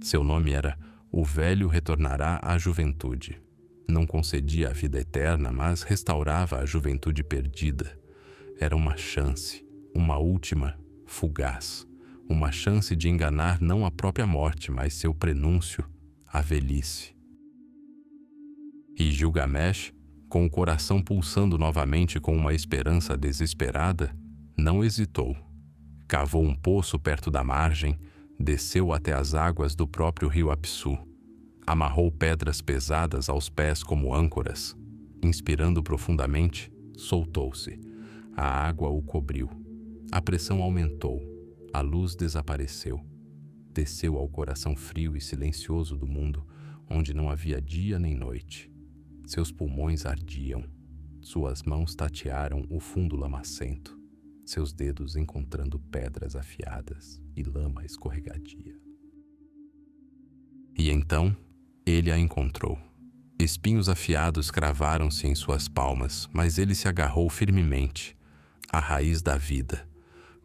Seu nome era O Velho Retornará à Juventude. Não concedia a vida eterna, mas restaurava a juventude perdida. Era uma chance, uma última, fugaz. Uma chance de enganar não a própria morte, mas seu prenúncio, a velhice. E Gilgamesh, com o coração pulsando novamente com uma esperança desesperada, não hesitou. Cavou um poço perto da margem, desceu até as águas do próprio rio Apsu. Amarrou pedras pesadas aos pés como âncoras. Inspirando profundamente, soltou-se. A água o cobriu. A pressão aumentou. A luz desapareceu. Desceu ao coração frio e silencioso do mundo, onde não havia dia nem noite. Seus pulmões ardiam. Suas mãos tatearam o fundo lamacento, seus dedos encontrando pedras afiadas e lama escorregadia. E então, ele a encontrou. Espinhos afiados cravaram-se em suas palmas, mas ele se agarrou firmemente, à raiz da vida.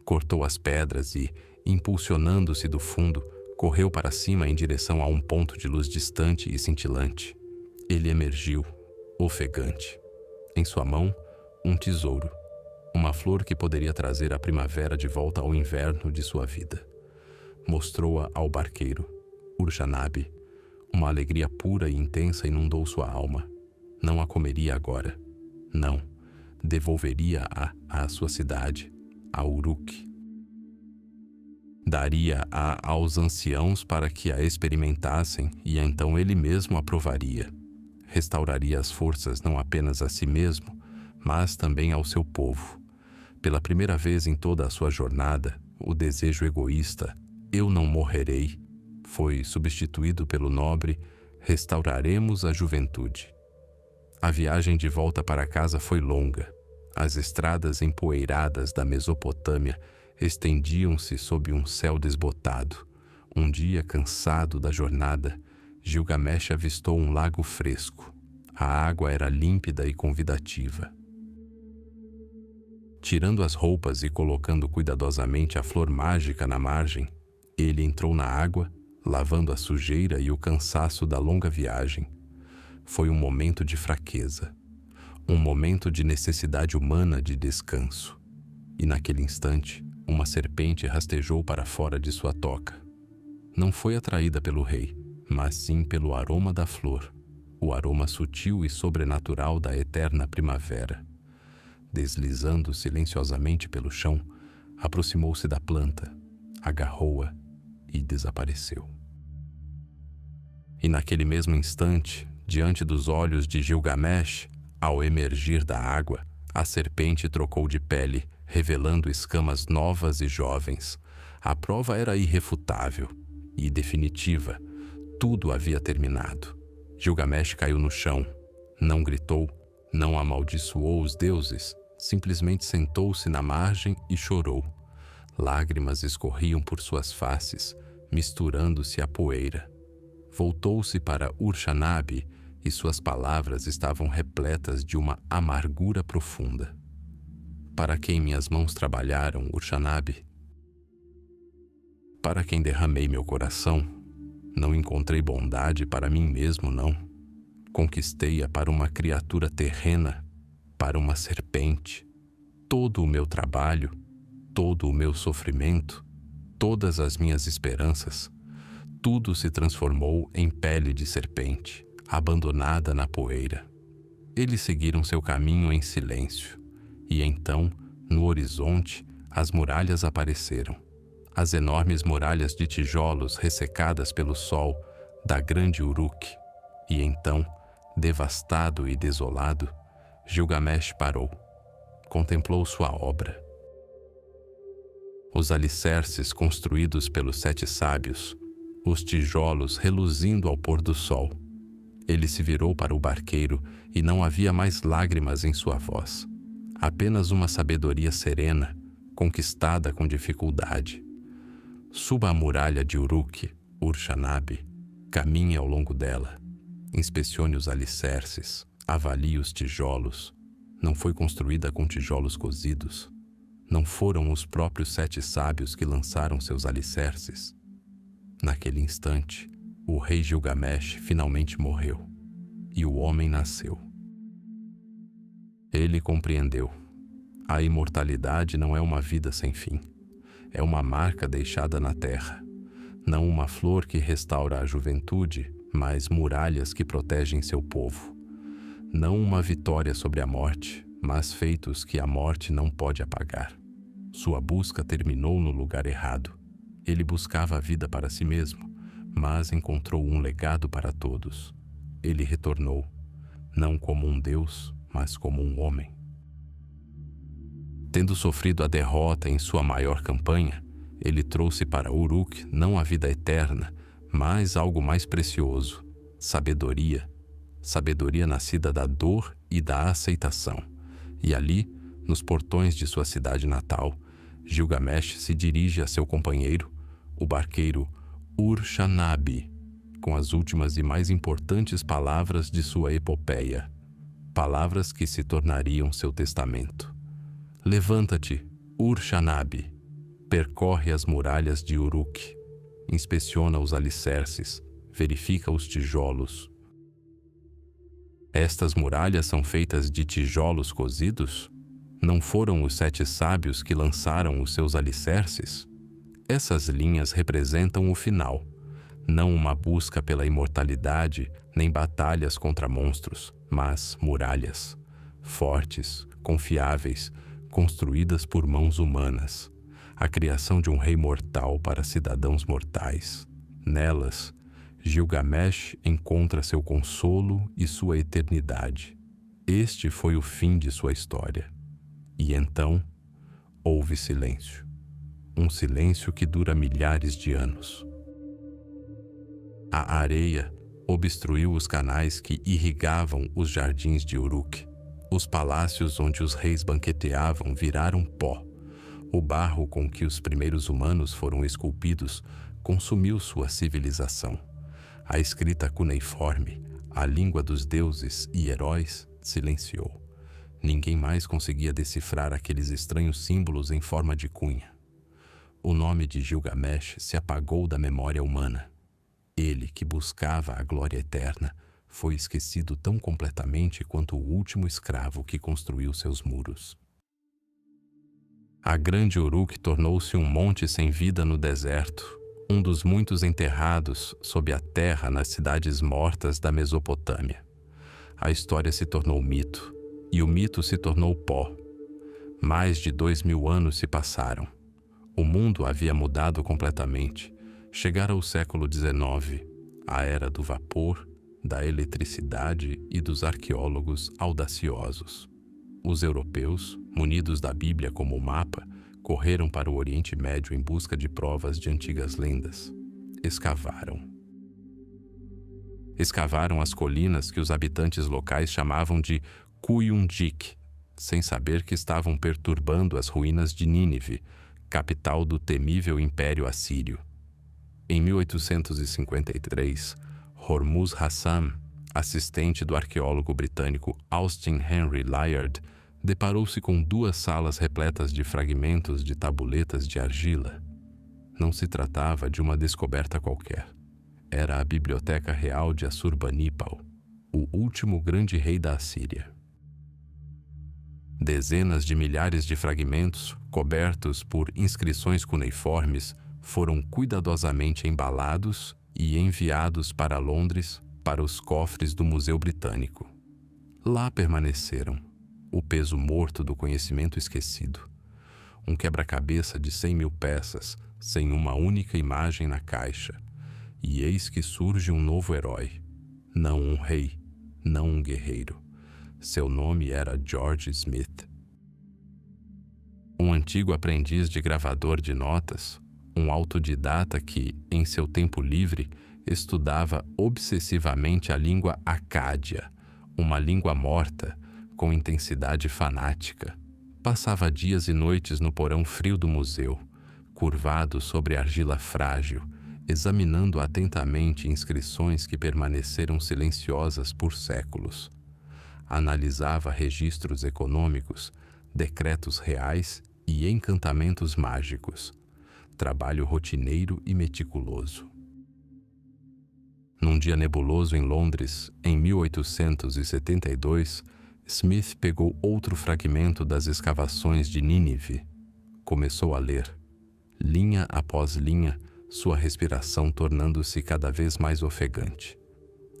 Cortou as pedras e, impulsionando-se do fundo, correu para cima em direção a um ponto de luz distante e cintilante. Ele emergiu, ofegante. Em sua mão, um tesouro, uma flor que poderia trazer a primavera de volta ao inverno de sua vida. Mostrou-a ao barqueiro, Ur-Shannabi. Uma alegria pura e intensa inundou sua alma. Não a comeria agora. Não. Devolveria-a à sua cidade, a Uruk. Daria-a aos anciãos para que a experimentassem e então ele mesmo a provaria. Restauraria as forças não apenas a si mesmo, mas também ao seu povo. Pela primeira vez em toda a sua jornada, o desejo egoísta, eu não morrerei, foi substituído pelo nobre, restauraremos a juventude. A viagem de volta para casa foi longa. As estradas empoeiradas da Mesopotâmia estendiam-se sob um céu desbotado. Um dia, cansado da jornada, Gilgamesh avistou um lago fresco. A água era límpida e convidativa. Tirando as roupas e colocando cuidadosamente a flor mágica na margem, ele entrou na água, lavando a sujeira e o cansaço da longa viagem. Foi um momento de fraqueza, um momento de necessidade humana de descanso. E naquele instante, uma serpente rastejou para fora de sua toca. Não foi atraída pelo rei, mas sim pelo aroma da flor, o aroma sutil e sobrenatural da eterna primavera. Deslizando silenciosamente pelo chão, aproximou-se da planta, agarrou-a e desapareceu. E naquele mesmo instante, diante dos olhos de Gilgamesh, ao emergir da água, a serpente trocou de pele, revelando escamas novas e jovens. A prova era irrefutável e definitiva. Tudo havia terminado. Gilgamesh caiu no chão. Não gritou, não amaldiçoou os deuses, simplesmente sentou-se na margem e chorou. Lágrimas escorriam por suas faces, misturando-se à poeira. Voltou-se para Ur-Shannabi e suas palavras estavam repletas de uma amargura profunda. Para quem minhas mãos trabalharam, Ur-Shannabi? Para quem derramei meu coração? Não encontrei bondade para mim mesmo, não. Conquistei-a para uma criatura terrena, para uma serpente. Todo o meu trabalho, todo o meu sofrimento, todas as minhas esperanças, tudo se transformou em pele de serpente, abandonada na poeira. Eles seguiram seu caminho em silêncio, e então, no horizonte, as muralhas apareceram. As enormes muralhas de tijolos ressecadas pelo sol da grande Uruk. E então, devastado e desolado, Gilgamesh parou. Contemplou sua obra. Os alicerces construídos pelos 7 sábios, os tijolos reluzindo ao pôr do sol. Ele se virou para o barqueiro e não havia mais lágrimas em sua voz. Apenas uma sabedoria serena, conquistada com dificuldade. Suba a muralha de Uruk, Ur-Shannabi, caminhe ao longo dela. Inspecione os alicerces, avalie os tijolos. Não foi construída com tijolos cozidos. Não foram os próprios 7 sábios que lançaram seus alicerces. Naquele instante, o rei Gilgamesh finalmente morreu, e o homem nasceu. Ele compreendeu. A imortalidade não é uma vida sem fim. É uma marca deixada na terra. Não uma flor que restaura a juventude, mas muralhas que protegem seu povo. Não uma vitória sobre a morte, mas feitos que a morte não pode apagar. Sua busca terminou no lugar errado. Ele buscava a vida para si mesmo, mas encontrou um legado para todos. Ele retornou, não como um deus, mas como um homem. Tendo sofrido a derrota em sua maior campanha, ele trouxe para Uruk não a vida eterna, mas algo mais precioso: sabedoria. Sabedoria nascida da dor e da aceitação. E ali, nos portões de sua cidade natal, Gilgamesh se dirige a seu companheiro, o barqueiro Ur-Shannabi, com as últimas e mais importantes palavras de sua epopeia, palavras que se tornariam seu testamento. Levanta-te, Ur-Shannabi, percorre as muralhas de Uruk, inspeciona os alicerces, verifica os tijolos. Estas muralhas são feitas de tijolos cozidos? Não foram os 7 sábios que lançaram os seus alicerces? Essas linhas representam o final, não uma busca pela imortalidade, nem batalhas contra monstros, mas muralhas, fortes, confiáveis, construídas por mãos humanas, a criação de um rei mortal para cidadãos mortais. Nelas, Gilgamesh encontra seu consolo e sua eternidade. Este foi o fim de sua história. E então, houve silêncio. Um silêncio que dura milhares de anos. A areia obstruiu os canais que irrigavam os jardins de Uruk. Os palácios onde os reis banqueteavam viraram pó. O barro com que os primeiros humanos foram esculpidos consumiu sua civilização. A escrita cuneiforme, a língua dos deuses e heróis, silenciou. Ninguém mais conseguia decifrar aqueles estranhos símbolos em forma de cunha. O nome de Gilgamesh se apagou da memória humana. Ele, que buscava a glória eterna, foi esquecido tão completamente quanto o último escravo que construiu seus muros. A grande Uruk tornou-se um monte sem vida no deserto, um dos muitos enterrados sob a terra nas cidades mortas da Mesopotâmia. A história se tornou mito, e o mito se tornou pó. Mais de 2000 anos se passaram. O mundo havia mudado completamente. Chegara o século XIX, a era do vapor, da eletricidade e dos arqueólogos audaciosos. Os europeus, munidos da Bíblia como mapa, correram para o Oriente Médio em busca de provas de antigas lendas. Escavaram. Escavaram as colinas que os habitantes locais chamavam de Kuyunjik, sem saber que estavam perturbando as ruínas de Nínive, capital do temível Império Assírio. Em 1853, Hormuz Hassam, assistente do arqueólogo britânico Austin Henry Layard, deparou-se com 2 salas repletas de fragmentos de tabuletas de argila. Não se tratava de uma descoberta qualquer. Era a Biblioteca Real de Assurbanipal, o último grande rei da Assíria. Dezenas de milhares de fragmentos, cobertos por inscrições cuneiformes, foram cuidadosamente embalados e enviados para Londres para os cofres do Museu Britânico. Lá permaneceram, o peso morto do conhecimento esquecido. Um quebra-cabeça de 100.000 peças, sem uma única imagem na caixa. E eis que surge um novo herói. Não um rei, não um guerreiro. Seu nome era George Smith. Um antigo aprendiz de gravador de notas, um autodidata que, em seu tempo livre, estudava obsessivamente a língua acádia, uma língua morta, com intensidade fanática. Passava dias e noites no porão frio do museu, curvado sobre argila frágil, examinando atentamente inscrições que permaneceram silenciosas por séculos. Analisava registros econômicos, decretos reais e encantamentos mágicos. Trabalho rotineiro e meticuloso. Num dia nebuloso em Londres, em 1872, Smith pegou outro fragmento das escavações de Nínive. Começou a ler. Linha após linha, sua respiração tornando-se cada vez mais ofegante.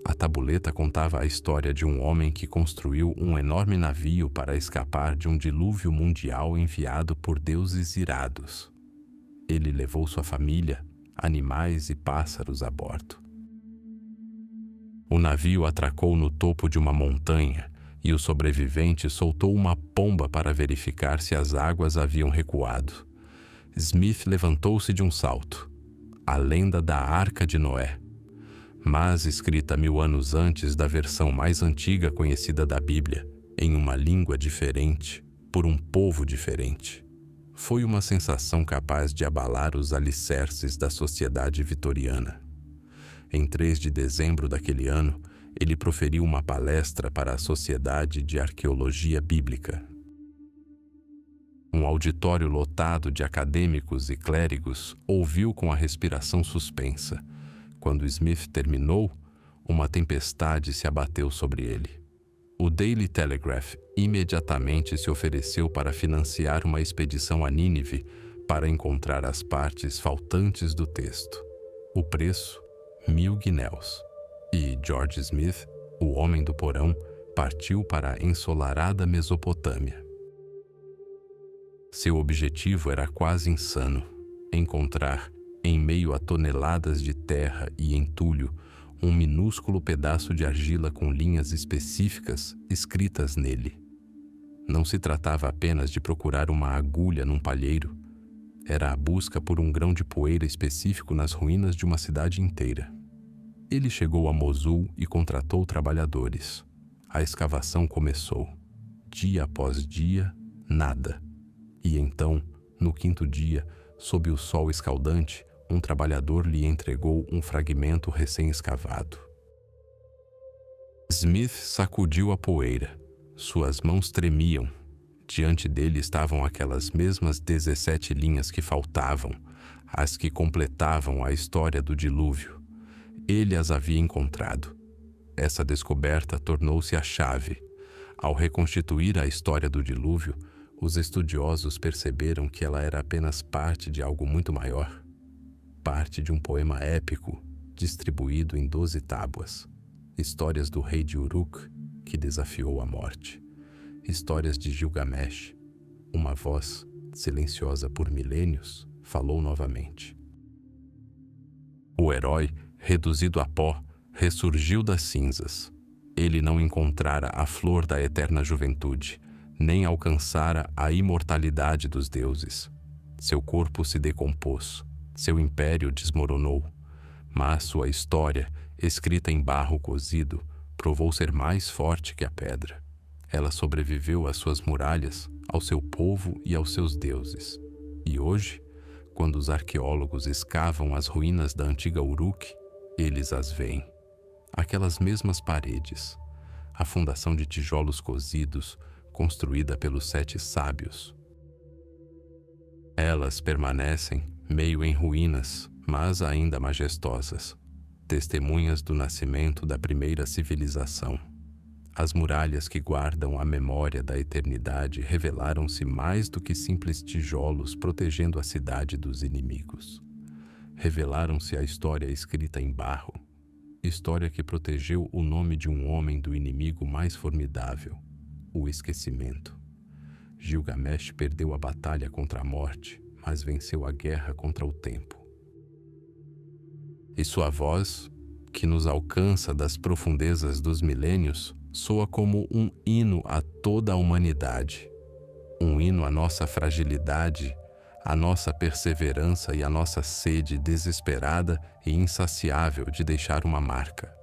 A tabuleta contava a história de um homem que construiu um enorme navio para escapar de um dilúvio mundial enviado por deuses irados. Ele levou sua família, animais e pássaros a bordo. O navio atracou no topo de uma montanha e o sobrevivente soltou uma pomba para verificar se as águas haviam recuado. Smith levantou-se de um salto. A lenda da Arca de Noé, mas escrita 1000 anos antes da versão mais antiga conhecida da Bíblia, em uma língua diferente, por um povo diferente. Foi uma sensação capaz de abalar os alicerces da sociedade vitoriana. Em 3 de dezembro daquele ano, ele proferiu uma palestra para a Sociedade de Arqueologia Bíblica. Um auditório lotado de acadêmicos e clérigos ouviu com a respiração suspensa. Quando Smith terminou, uma tempestade se abateu sobre ele. O Daily Telegraph imediatamente se ofereceu para financiar uma expedição a Nínive para encontrar as partes faltantes do texto. O preço, 1000 guinéus. E George Smith, o homem do porão, partiu para a ensolarada Mesopotâmia. Seu objetivo era quase insano: encontrar, em meio a toneladas de terra e entulho, um minúsculo pedaço de argila com linhas específicas escritas nele. Não se tratava apenas de procurar uma agulha num palheiro. Era a busca por um grão de poeira específico nas ruínas de uma cidade inteira. Ele chegou a Mosul e contratou trabalhadores. A escavação começou. Dia após dia, nada. E então, no 5º dia, sob o sol escaldante, um trabalhador lhe entregou um fragmento recém-escavado. Smith sacudiu a poeira. Suas mãos tremiam. Diante dele estavam aquelas mesmas 17 linhas que faltavam, as que completavam a história do dilúvio. Ele as havia encontrado. Essa descoberta tornou-se a chave. Ao reconstituir a história do dilúvio, os estudiosos perceberam que ela era apenas parte de algo muito maior. Parte de um poema épico, distribuído em 12 tábuas. Histórias do rei de Uruk, que desafiou a morte. Histórias de Gilgamesh. Uma voz, silenciosa por milênios, falou novamente. O herói, reduzido a pó, ressurgiu das cinzas. Ele não encontrara a flor da eterna juventude, nem alcançara a imortalidade dos deuses. Seu corpo se decompôs, seu império desmoronou, mas sua história, escrita em barro cozido, provou ser mais forte que a pedra. Ela sobreviveu às suas muralhas, ao seu povo e aos seus deuses. E hoje, quando os arqueólogos escavam as ruínas da antiga Uruk, eles as veem. Aquelas mesmas paredes, a fundação de tijolos cozidos, construída pelos 7 sábios. Elas permanecem, meio em ruínas, mas ainda majestosas, testemunhas do nascimento da primeira civilização. As muralhas que guardam a memória da eternidade revelaram-se mais do que simples tijolos protegendo a cidade dos inimigos. Revelaram-se a história escrita em barro, história que protegeu o nome de um homem do inimigo mais formidável, o esquecimento. Gilgamesh perdeu a batalha contra a morte, mas venceu a guerra contra o tempo. E sua voz, que nos alcança das profundezas dos milênios, soa como um hino a toda a humanidade. Um hino à nossa fragilidade, à nossa perseverança e à nossa sede desesperada e insaciável de deixar uma marca.